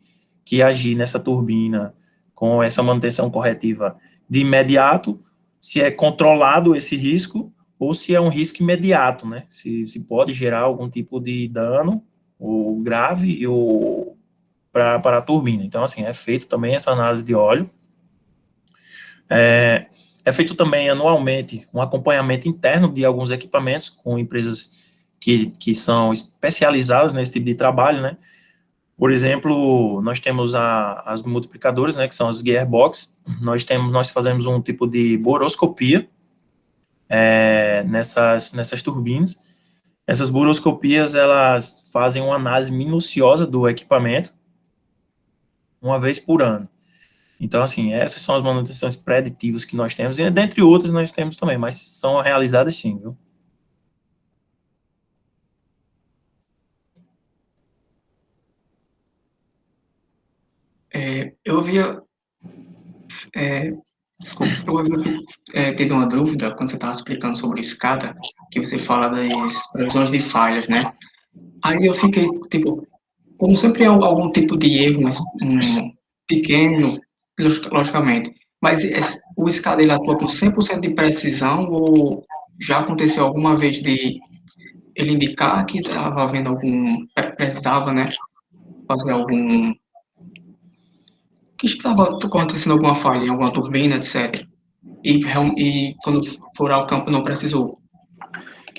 Speaker 2: agir nessa turbina com essa manutenção corretiva de imediato, se é controlado esse risco ou se é um risco imediato, né, se pode gerar algum tipo de dano ou grave ou para a turbina. Então, assim, é feito também essa análise de óleo. É feito também anualmente um acompanhamento interno de alguns equipamentos com empresas que são especializadas nesse tipo de trabalho, né? Por exemplo, nós temos as multiplicadoras, né, que são as gearbox. Nós fazemos um tipo de boroscopia nessas turbinas. Essas boroscopias, elas fazem uma análise minuciosa do equipamento uma vez por ano. Então, assim, essas são as manutenções preditivas que nós temos, e dentre outras nós temos também, mas são realizadas sim, viu?
Speaker 1: Eu havia Desculpa, eu havia tido uma dúvida quando você estava explicando sobre escada, que você fala das previsões de falhas, né? Aí eu fiquei, tipo, como sempre há algum tipo de erro, mas pequeno, logicamente, mas o escada ele atua com 100% de precisão ou já aconteceu alguma vez de ele indicar que estava havendo precisava, né, fazer que estava acontecendo alguma falha em alguma turbina, etc. E quando for ao campo não precisou.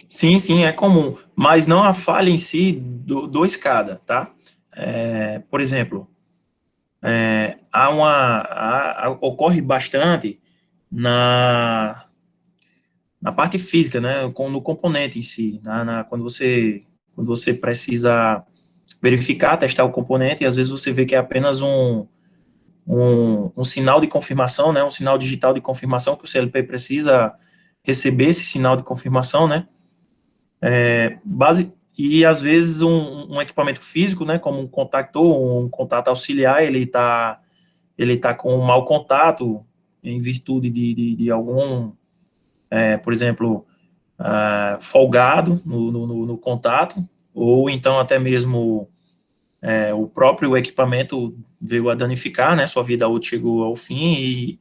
Speaker 2: Sim, sim, é comum, mas não a falha em si do escada, tá? Por exemplo, ocorre bastante na, na parte física, né, no componente em si, quando você precisa verificar, testar o componente, e às vezes você vê que é apenas um sinal de confirmação, né, um sinal digital de confirmação, que o CLP precisa receber esse sinal de confirmação, né, e às vezes um equipamento físico, né, como um contactor, um contato auxiliar, ele tá com um mau contato em virtude de algum, por exemplo, folgado no contato, ou então até mesmo o próprio equipamento veio a danificar, né, sua vida útil chegou ao fim,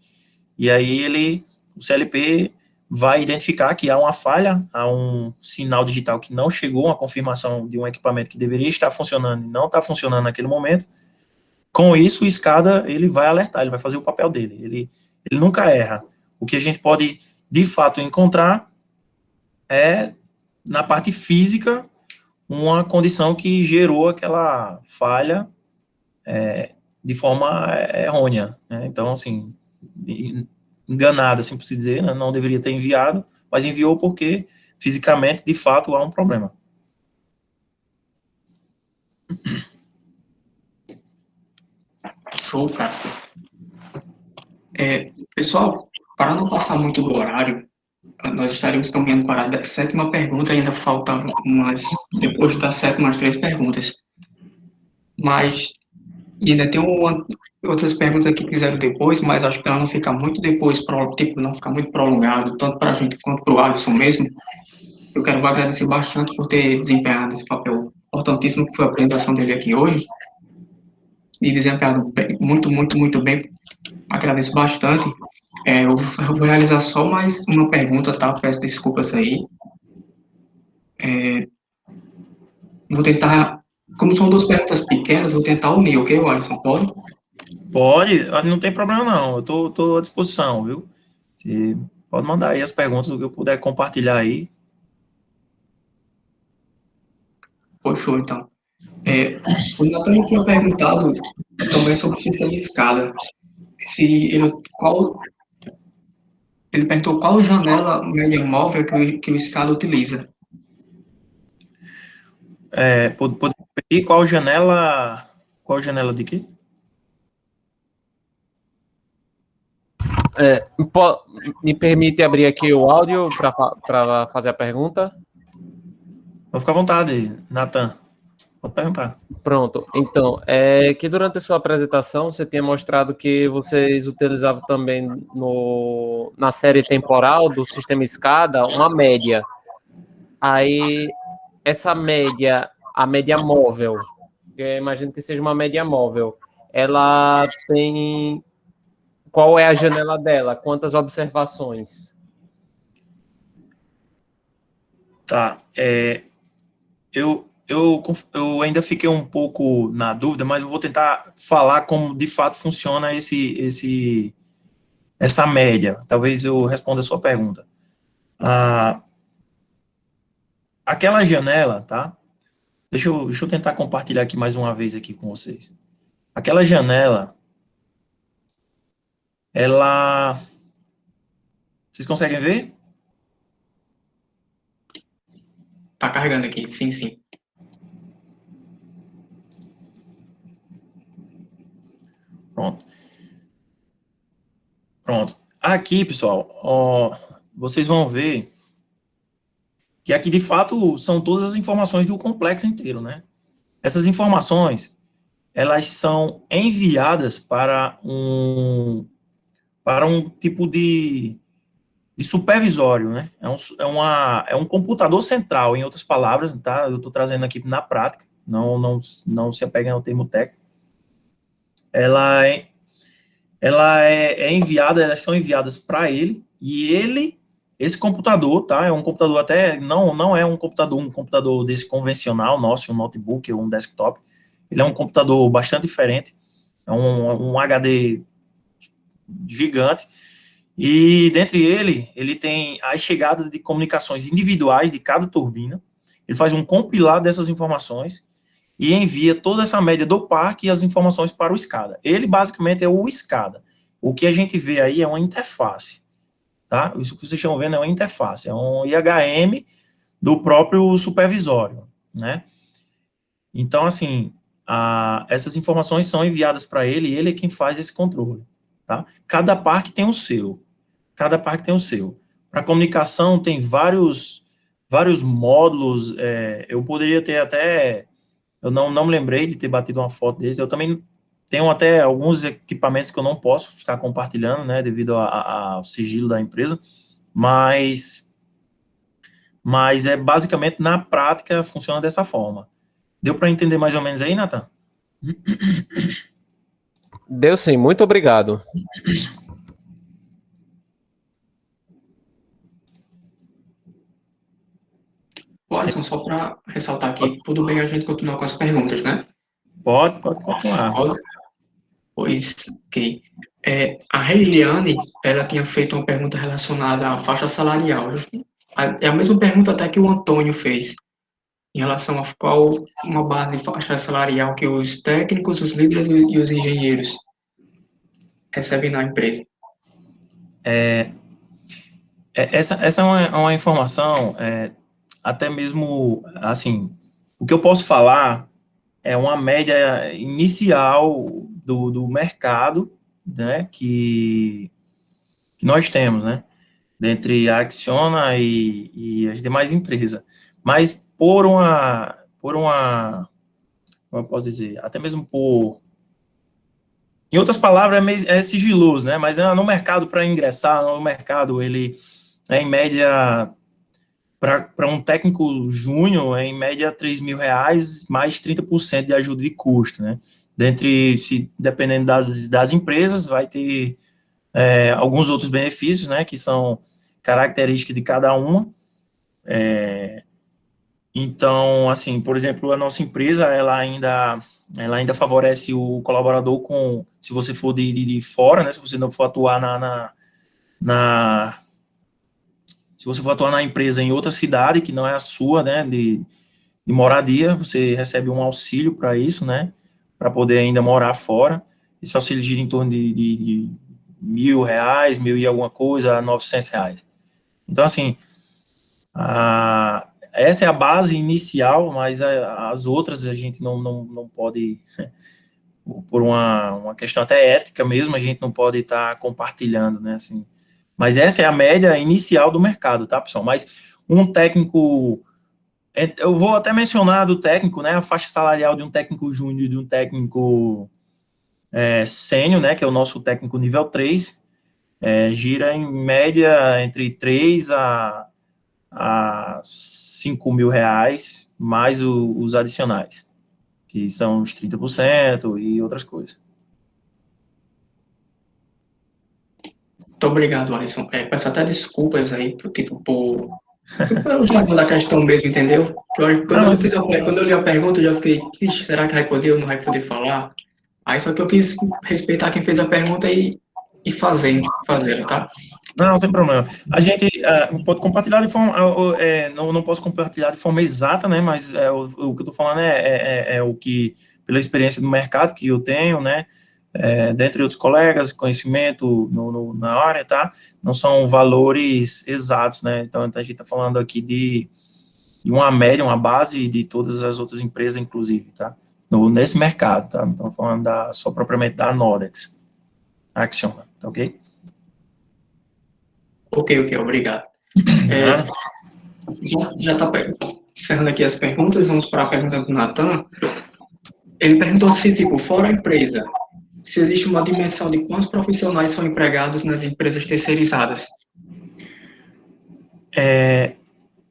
Speaker 2: e aí o CLP vai identificar que há uma falha, há um sinal digital que não chegou, uma confirmação de um equipamento que deveria estar funcionando e não está funcionando naquele momento. Com isso, o SCADA, ele vai alertar, ele vai fazer o papel dele, ele nunca erra. O que a gente pode, de fato, encontrar é, na parte física, uma condição que gerou aquela falha de forma errônea, né? Então, assim, enganado, assim por se dizer, né? Não deveria ter enviado, mas enviou porque fisicamente, de fato, há um problema.
Speaker 1: Show, cara. Pessoal, para não passar muito do horário, nós estaríamos caminhando para a sétima pergunta, ainda faltam depois da sétima, as três perguntas. Mas e ainda tem outras perguntas aqui que fizeram depois, mas acho que ela não fica muito depois, tipo, não ficar muito prolongado, tanto para a gente quanto para o Alisson mesmo. Eu quero agradecer bastante por ter desempenhado esse papel importantíssimo que foi a apresentação dele aqui hoje, e desempenhado muito, muito, muito bem. Agradeço bastante. Eu vou realizar só mais uma pergunta, tá? Peço desculpas aí. Vou tentar, como são duas perguntas pequenas, vou tentar unir, ok, Alisson? Pode?
Speaker 2: Pode, não tem problema não, eu tô à disposição, viu? Você pode mandar aí as perguntas, o que eu puder compartilhar aí.
Speaker 1: Poxa, então. O Nathan tinha perguntado também sobre o sistema de escada. Se ele, ele perguntou qual janela média móvel que o escada utiliza.
Speaker 2: Pode repetir qual janela de quê?
Speaker 3: Me permite abrir aqui o áudio para fazer a pergunta?
Speaker 2: Vou ficar à vontade, Nathan. Pode perguntar.
Speaker 3: Pronto. Então, que durante a sua apresentação você tinha mostrado que vocês utilizavam também na série temporal do sistema escada uma média. Aí, essa média, a média móvel, que eu imagino que seja uma média móvel, ela tem... Qual é a janela dela? Quantas observações?
Speaker 2: Tá. Eu ainda fiquei um pouco na dúvida, mas eu vou tentar falar como de fato funciona essa média. Talvez eu responda a sua pergunta. Aquela janela, tá? Deixa eu tentar compartilhar aqui mais uma vez aqui com vocês. Aquela janela, ela... Vocês conseguem ver?
Speaker 1: Tá carregando aqui, sim, sim.
Speaker 2: Pronto. Pronto. Aqui, pessoal, ó, vocês vão ver que aqui, de fato, são todas as informações do complexo inteiro, né? Essas informações, elas são enviadas para para um tipo de supervisório, né? É um computador central, em outras palavras, tá? Eu estou trazendo aqui na prática, não se apeguem ao termo técnico. Elas são enviadas para ele, e esse computador, tá? É um computador até, não é um computador desse convencional nosso, um notebook ou um desktop. Ele é um computador bastante diferente, é um HD gigante, e dentre ele tem as chegadas de comunicações individuais de cada turbina. Ele faz um compilado dessas informações e envia toda essa média do parque e as informações para o SCADA. Ele basicamente é o SCADA. O que a gente vê aí é uma interface, tá? Isso que vocês estão vendo é uma interface, é um IHM do próprio supervisório, né? Então, assim, essas informações são enviadas para ele, e ele é quem faz esse controle, tá? Cada parque tem o seu. Para comunicação, tem vários módulos. Eu poderia ter até... Eu não me lembrei de ter batido uma foto deles. Eu também tenho até alguns equipamentos que eu não posso estar compartilhando, né, devido ao sigilo da empresa, mas basicamente, na prática, funciona dessa forma. Deu para entender mais ou menos aí, Nathan?
Speaker 3: Deu sim, muito obrigado.
Speaker 1: Alisson, só para ressaltar aqui, tudo bem a gente continuar com as perguntas, né?
Speaker 2: Pode continuar.
Speaker 1: Pode? Pois, ok. A Reiliane, ela tinha feito uma pergunta relacionada à faixa salarial. É a mesma pergunta até que o Antônio fez, em relação a qual uma base de faixa salarial que os técnicos, os líderes e os engenheiros recebem na empresa.
Speaker 2: Essa é uma informação, até mesmo, assim, o que eu posso falar é uma média inicial do mercado, né, que nós temos, né, dentre a Acciona e as demais empresas. Mas como eu posso dizer, até mesmo em outras palavras, é sigiloso, né, mas no mercado, para ingressar no mercado, ele em média, para um técnico júnior, em média, R$3.000, mais 30% de ajuda de custo, né? Dependendo das empresas, vai ter alguns outros benefícios, né, que são características de cada uma. Então, assim, por exemplo, a nossa empresa, ela ainda favorece o colaborador se você for de fora, né, se você não for atuar se você for atuar na empresa em outra cidade, que não é a sua, né, de moradia, você recebe um auxílio para isso, né, para poder ainda morar fora. Esse auxílio gira em torno de R$1.000, 1.000 e alguma coisa, R$900. Então, assim, essa é a base inicial, mas as outras a gente não pode, por uma questão até ética mesmo, a gente não pode estar compartilhando, né, assim. Mas essa é a média inicial do mercado, tá, pessoal? Mas um técnico, eu vou até mencionar do técnico, né, a faixa salarial de um técnico júnior e de um técnico sênior, né, que é o nosso técnico nível 3, gira em média entre 3 a R$5.000, mais os adicionais, que são os 30% e outras coisas.
Speaker 1: Muito obrigado, Alisson. Peço até desculpas aí, pelo jargão da questão mesmo, entendeu? Quando eu li a pergunta, eu já fiquei, será que vai poder ou não vai poder falar? Aí só que eu quis respeitar quem fez a pergunta e fazer, tá?
Speaker 2: Não, sem problema. A gente pode compartilhar de forma... não posso compartilhar de forma exata, né? Mas o que eu estou falando é o que, pela experiência do mercado que eu tenho, né? Dentre outros colegas, conhecimento na área, tá? Não são valores exatos, né? Então, a gente está falando aqui de uma média, uma base de todas as outras empresas, inclusive, tá? Nesse mercado, tá? Não estamos falando só propriamente da Nordex, Acciona, tá ok?
Speaker 1: Ok, obrigado. Já está encerrando aqui as perguntas, vamos para a pergunta do Nathan. Ele perguntou se, fora a empresa, se existe uma dimensão de quantos profissionais são empregados nas empresas terceirizadas.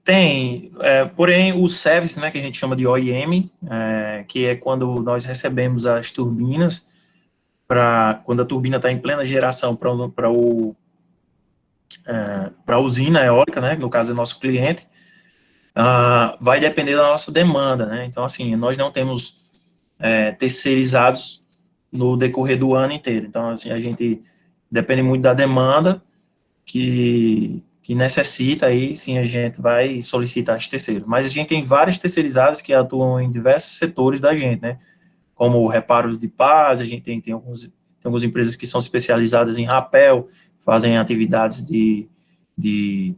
Speaker 2: Tem, porém, o service, né, que a gente chama de OEM, que é quando nós recebemos as turbinas, quando a turbina está em plena geração para a usina eólica, né, no caso é nosso cliente, vai depender da nossa demanda, né, então, assim, nós não temos terceirizados no decorrer do ano inteiro, então, assim, a gente depende muito da demanda que necessita, aí sim a gente vai solicitar as terceiros. Mas a gente tem várias terceirizadas que atuam em diversos setores da gente, né? Como reparos de pás, a gente tem algumas empresas que são especializadas em rapel, fazem atividades de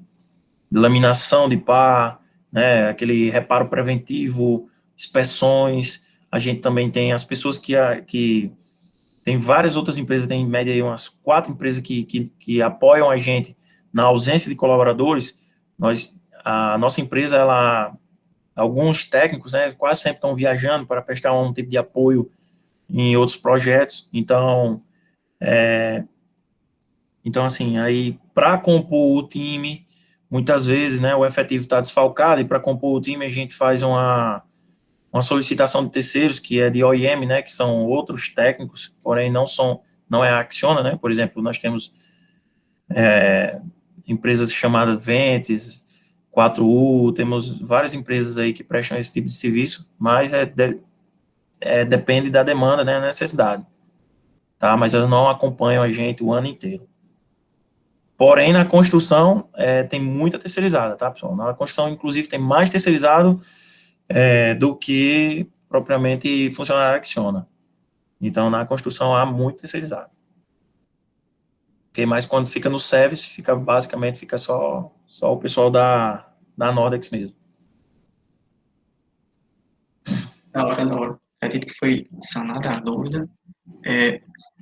Speaker 2: laminação de pá, né? Aquele reparo preventivo, inspeções. A gente também tem as pessoas que tem várias outras empresas, tem em média aí umas 4 empresas que apoiam a gente na ausência de colaboradores. A nossa empresa, alguns técnicos, né, quase sempre estão viajando para prestar um tipo de apoio em outros projetos. Então, assim, aí para compor o time, muitas vezes, né, o efetivo está desfalcado, e para compor o time a gente faz uma solicitação de terceiros, que é de OEM, né, que são outros técnicos, porém não é a Acciona, né, por exemplo, nós temos empresas chamadas Ventes, 4U, temos várias empresas aí que prestam esse tipo de serviço, mas depende da demanda, né, necessidade, tá, mas elas não acompanham a gente o ano inteiro. Porém, na construção, tem muita terceirizada, tá, pessoal? Na construção, inclusive, tem mais terceirizado do que propriamente funcionário Acciona. Então, na construção, há muito terceirizado. Okay? Mas quando fica no service, basicamente fica só o pessoal da Nordex mesmo.
Speaker 1: Da hora, da hora. Acredito que foi sanada a dúvida.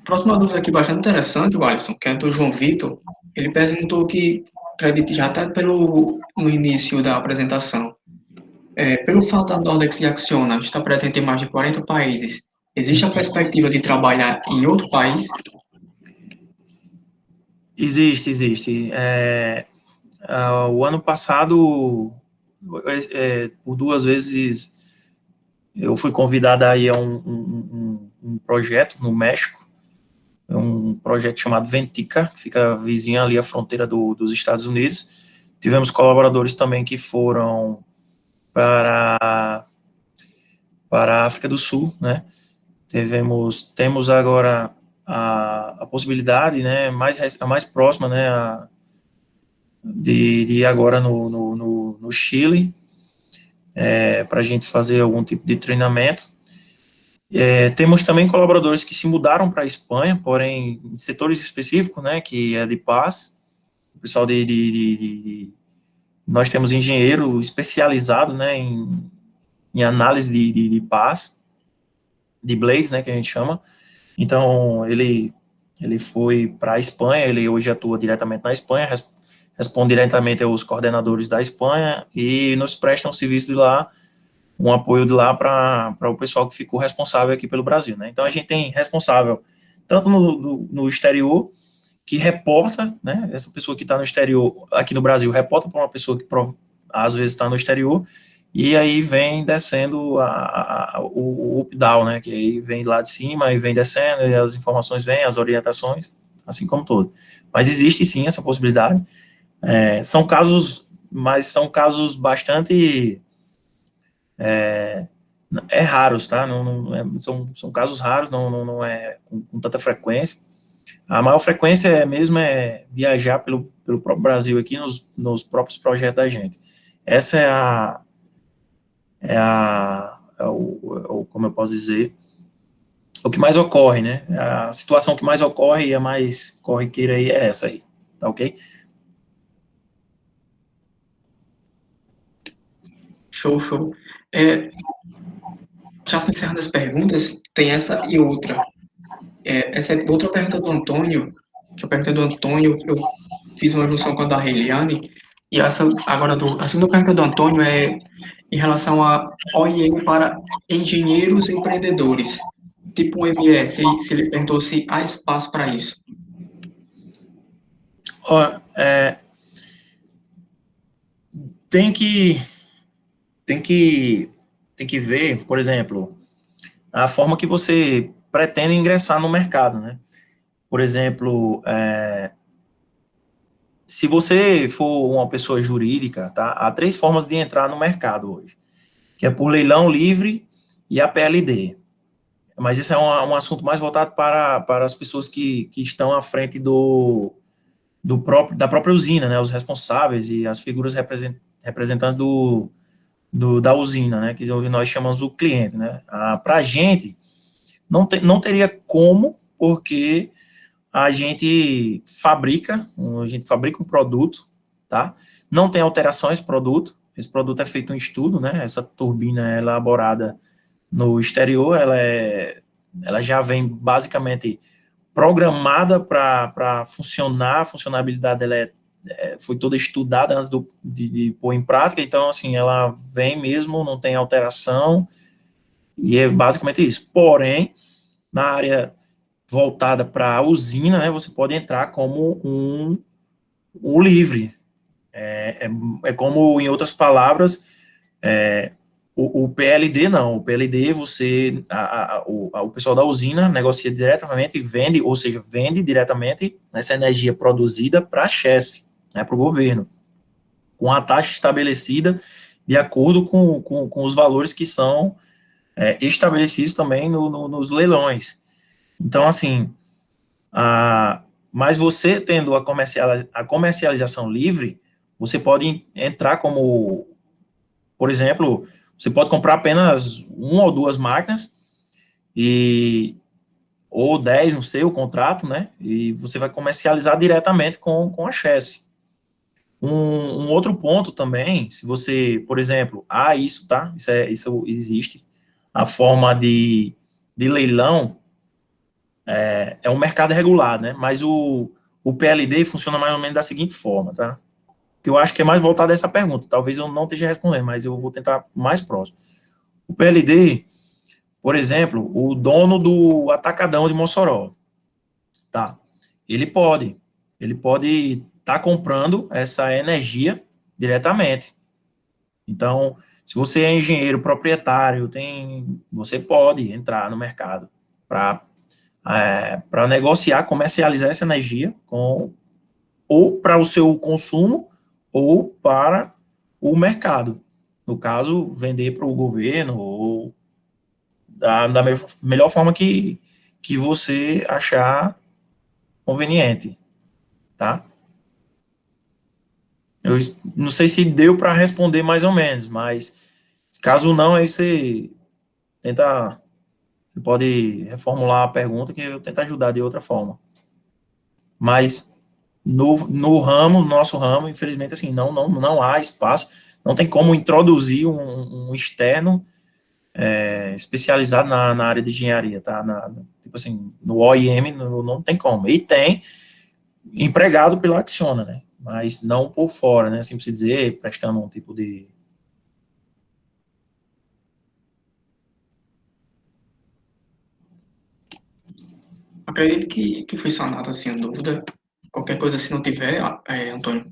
Speaker 1: Próxima dúvida aqui bastante interessante, Alisson, que é do João Vitor. Ele perguntou que, acredito já até no início da apresentação, pelo fato da Nordex e Acciona estar presente em mais de 40 países, existe a perspectiva de trabalhar em outro país?
Speaker 2: Existe. O ano passado, por 2 vezes, eu fui convidado aí a um projeto no México, um projeto chamado Ventica, que fica vizinho ali à fronteira dos Estados Unidos. Tivemos colaboradores também que foram para a África do Sul, né? Temos agora a possibilidade, né, a mais próxima, né, de ir agora no Chile, para a gente fazer algum tipo de treinamento. Temos também colaboradores que se mudaram para a Espanha, porém em setores específicos, né, que é de paz. O pessoal nós temos engenheiro especializado, né, em análise de paz, de blades, né, que a gente chama. Então, ele foi para a Espanha, ele hoje atua diretamente na Espanha, responde diretamente aos coordenadores da Espanha e nos presta um serviço de lá, um apoio de lá para o pessoal que ficou responsável aqui pelo Brasil, né? Então, a gente tem responsável tanto no exterior, que reporta, né? Essa pessoa que está no exterior, aqui no Brasil, reporta para uma pessoa que às vezes está no exterior, e aí vem descendo o up-down, né, que aí vem lá de cima e vem descendo, e as informações vêm, as orientações, assim como todo. Mas existe sim essa possibilidade. São casos bastante raros, tá? São casos raros, não é com tanta frequência. A maior frequência mesmo é viajar pelo próprio Brasil aqui nos próprios projetos da gente. Essa como eu posso dizer, o que mais ocorre, né? A situação que mais ocorre e a mais corriqueira aí é essa aí, tá ok?
Speaker 1: Show, show. Já se encerrando as perguntas, tem essa e outra. Essa é outra pergunta do Antônio, que a pergunta do Antônio, eu fiz uma junção com a da Reiliane, e essa agora a segunda pergunta do Antônio é em relação a OIM para engenheiros empreendedores. tipo um MS, se ele perguntou se há espaço para isso.
Speaker 2: Ó, tem que, tem que, tem que ver, por exemplo, a forma que você pretende ingressar no mercado, né? Por exemplo, se você for uma pessoa jurídica, tá? Há 3 formas de entrar no mercado hoje, que é por leilão livre e a PLD. Mas isso é um assunto mais voltado para as pessoas que estão à frente da própria usina, né? Os responsáveis e as figuras representantes da usina, né? Que nós chamamos do cliente, né? Para a gente, não teria como, porque a gente fabrica um produto, tá? Não tem alteração esse produto é feito um estudo, né? Essa turbina é elaborada no exterior, ela já vem basicamente programada para funcionar, a funcionalidade dela foi toda estudada antes de pôr em prática, então, assim, ela vem mesmo, não tem alteração, e é basicamente isso. Porém, na área voltada para a usina, né, você pode entrar como um livre. É como, em outras palavras, o PLD não. O PLD, o pessoal da usina negocia diretamente e vende, ou seja, vende diretamente essa energia produzida para a Chesf, né, para o governo, com a taxa estabelecida de acordo com os valores que são estabelecidos também nos leilões. Então, assim, mas você tendo a comercialização livre, você pode entrar como, por exemplo, você pode comprar apenas 1 ou 2 máquinas ou 10 no seu contrato, né? E você vai comercializar diretamente com a Chesf. Um outro ponto também, se você, por exemplo, isso, tá? Isso existe. A forma de leilão é um mercado regulado, né? Mas o PLD funciona mais ou menos da seguinte forma, tá? Que eu acho que é mais voltado a essa pergunta. Talvez eu não esteja respondendo, mas eu vou tentar mais próximo. O PLD, por exemplo, o dono do Atacadão de Mossoró, tá? Ele pode estar comprando essa energia diretamente. Então, se você é engenheiro proprietário, você pode entrar no mercado para negociar, comercializar essa energia ou para o seu consumo ou para o mercado. No caso, vender para o governo ou da melhor forma que você achar conveniente, tá? Eu não sei se deu para responder mais ou menos, mas caso não, aí você pode reformular a pergunta que eu tento ajudar de outra forma. Mas no nosso ramo, infelizmente, assim, não há espaço, não tem como introduzir um externo especializado na área de engenharia, tá? Tipo assim, no OIM não tem como. E tem empregado pela Acciona, né? Mas não por fora, né? Assim por se dizer, prestando um tipo de...
Speaker 1: Acredito que foi sanada assim a dúvida. Qualquer coisa, se não tiver, Antônio.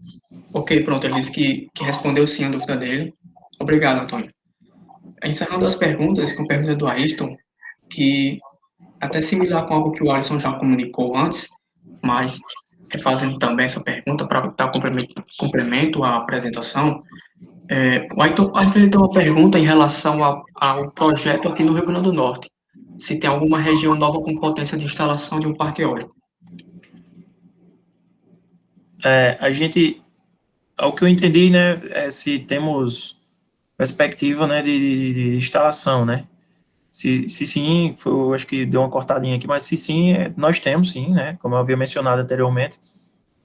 Speaker 1: Ok, pronto, ele disse que respondeu sim a dúvida dele. Obrigado, Antônio. Encerrando as perguntas, com a pergunta do Ayrton, que até similar com algo que o Alisson já comunicou antes, mas fazendo também essa pergunta para dar complemento à apresentação, o Ayrton ele tem uma pergunta em relação ao projeto aqui no Rio Grande do Norte, se tem alguma região nova com potência de instalação de um parque eólico.
Speaker 2: A gente, ao que eu entendi, né, se temos perspectiva, né, de instalação, né? Se sim, eu acho que deu uma cortadinha aqui, mas se sim, nós temos sim, né? Como eu havia mencionado anteriormente,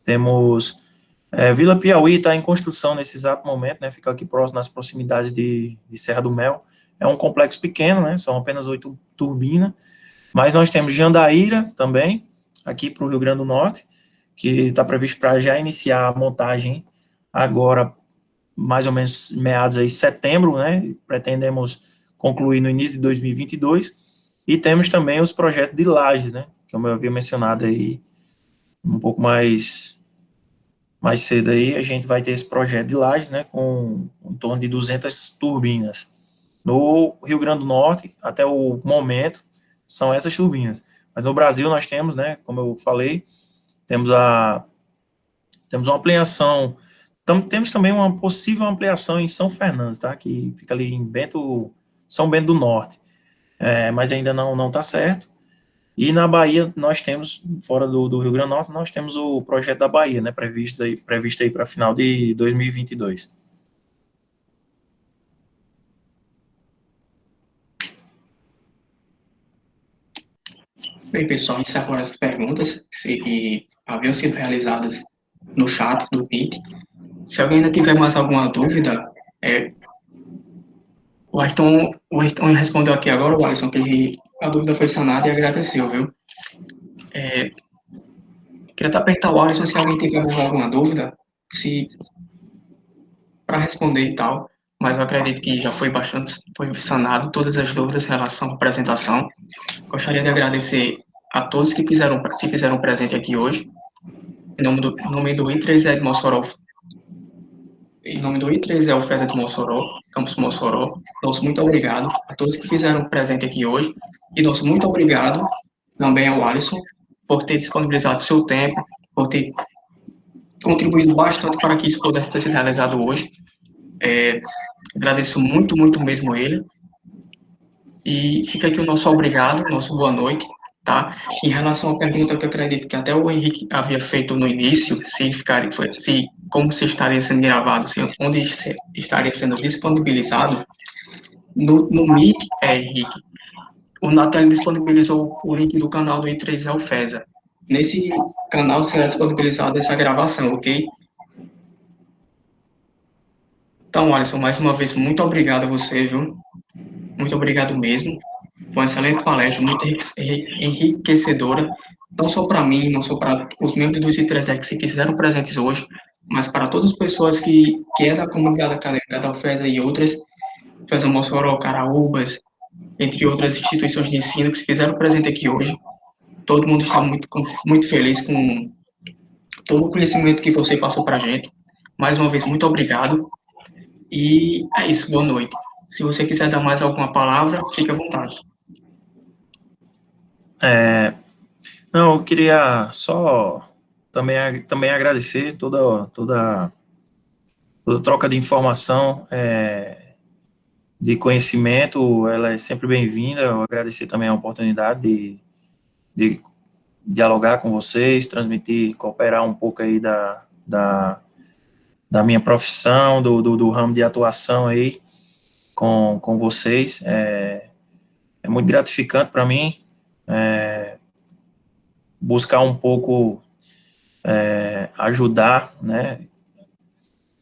Speaker 2: temos Vila Piauí está em construção nesse exato momento, né? Fica aqui próximo, nas proximidades de Serra do Mel. É um complexo pequeno, né? São apenas 8 turbinas. Mas nós temos Jandaíra também, aqui para o Rio Grande do Norte, que está previsto para já iniciar a montagem agora, mais ou menos meados aí de setembro, né? Pretendemos concluir no início de 2022. E temos também os projetos de lajes, né? Como eu havia mencionado aí um pouco mais cedo aí, a gente vai ter esse projeto de lajes, né? Com em torno de 200 turbinas. No Rio Grande do Norte, até o momento, são essas turbinas. Mas no Brasil nós temos, né? Como eu falei, temos temos uma ampliação. Temos também uma possível ampliação em São Fernando, tá? Que fica ali em São Bento do Norte. Mas ainda não está certo. E na Bahia, nós temos, fora do Rio Grande do Norte, nós temos o projeto da Bahia, né, previsto aí para final de 2022.
Speaker 1: Bem, pessoal, encerram as perguntas que haviam sido realizadas no chat do Meet. Se alguém ainda tiver mais alguma dúvida, o Ayrton respondeu aqui agora, o Alisson, que a dúvida foi sanada e agradeceu, viu? Queria até apertar o Alisson se alguém tiver mais alguma dúvida, se para responder e tal, mas eu acredito que já foi sanado todas as dúvidas em relação à apresentação. Gostaria de agradecer a todos que se fizeram presente aqui hoje, em nome do I3E de Mossoró, em nome do I3E UFESA de Mossoró, Campus Mossoró, nosso muito obrigado a todos que fizeram presente aqui hoje, e nosso muito obrigado também ao Alisson por ter disponibilizado seu tempo, por ter contribuído bastante para que isso pudesse ter sido realizado hoje. Agradeço muito, muito mesmo ele. E fica aqui o nosso obrigado, nosso boa noite, tá? Em relação à pergunta que eu acredito que até o Henrique havia feito no início, como se estaria sendo gravado, onde estaria sendo disponibilizado, no Meet, Henrique, o Natal disponibilizou o link do canal do I3 UFESA. Nesse canal será disponibilizada essa gravação, ok? Então, Alisson, mais uma vez, muito obrigado a você, viu? Muito obrigado mesmo. Foi uma excelente palestra, muito enriquecedora, não só para mim, não só para os membros do I3X que quiseram presentes hoje, mas para todas as pessoas que é da comunidade acadêmica da UFESA e outras, UFESA Mossoró, Caraúbas, entre outras instituições de ensino que se fizeram presente aqui hoje. Todo mundo está muito feliz com todo o conhecimento que você passou para a gente. Mais uma vez, muito obrigado. E é isso, boa noite. Se você quiser dar mais alguma palavra, fique à vontade.
Speaker 2: Não, eu queria só também agradecer toda troca de informação, de conhecimento, ela é sempre bem-vinda. Eu agradecer também a oportunidade de dialogar com vocês, transmitir, cooperar um pouco aí da minha profissão, do ramo de atuação aí com vocês. É muito gratificante para mim buscar um pouco ajudar, né,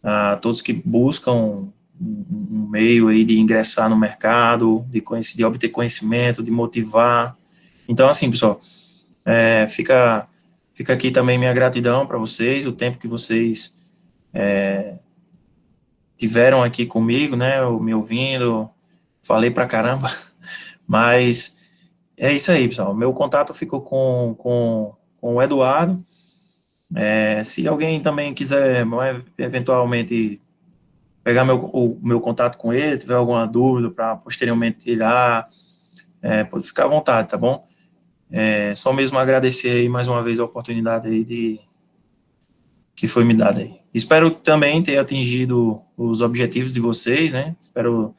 Speaker 2: a todos que buscam um meio aí de ingressar no mercado, de obter conhecimento, de motivar. Então, assim, pessoal, fica aqui também minha gratidão para vocês, o tempo que vocês tiveram aqui comigo, né, me ouvindo, falei pra caramba, mas é isso aí, pessoal. Meu contato ficou com o Eduardo. Se alguém também quiser, eventualmente, pegar o meu contato com ele, tiver alguma dúvida para posteriormente tirar, pode ficar à vontade, tá bom? Só mesmo agradecer aí mais uma vez a oportunidade aí que foi me dada aí. Espero também ter atingido os objetivos de vocês, né? Espero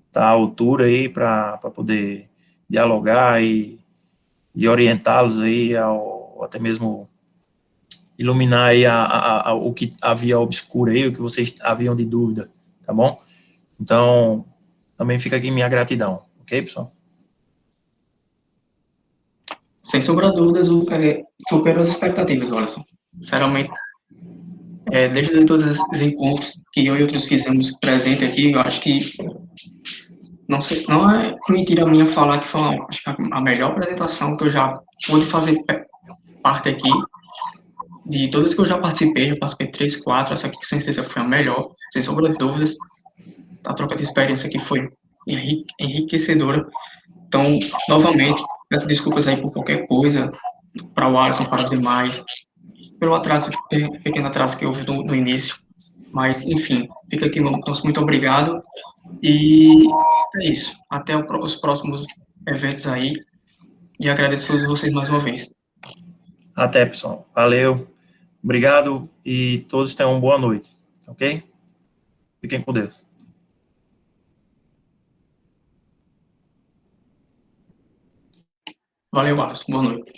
Speaker 2: estar à altura aí para poder dialogar e orientá-los aí até mesmo iluminar aí o que havia obscuro aí, o que vocês haviam de dúvida, tá bom? Então, também fica aqui minha gratidão, ok, pessoal?
Speaker 1: Sem sombra de dúvidas, supera as expectativas, Alisson. Sinceramente, desde todos os encontros que eu e outros fizemos presente aqui, eu acho que não é mentira minha falar que foi acho que a melhor apresentação que eu já pude fazer parte aqui. De todas que eu já participei 3, 4, essa aqui com certeza foi a melhor, sem sombra de dúvidas. A troca de experiência aqui foi enriquecedora. Então, novamente, peço desculpas aí por qualquer coisa, para o Alisson, para os demais, pelo atraso, pequeno atraso que houve no início. Mas, enfim, fica aqui nosso muito obrigado. E é isso. Até os próximos eventos aí. E agradeço a todos vocês mais uma vez.
Speaker 2: Até, pessoal. Valeu. Obrigado e todos tenham uma boa noite. Ok? Fiquem com Deus.
Speaker 1: Valeu, Alisson. Boa noite.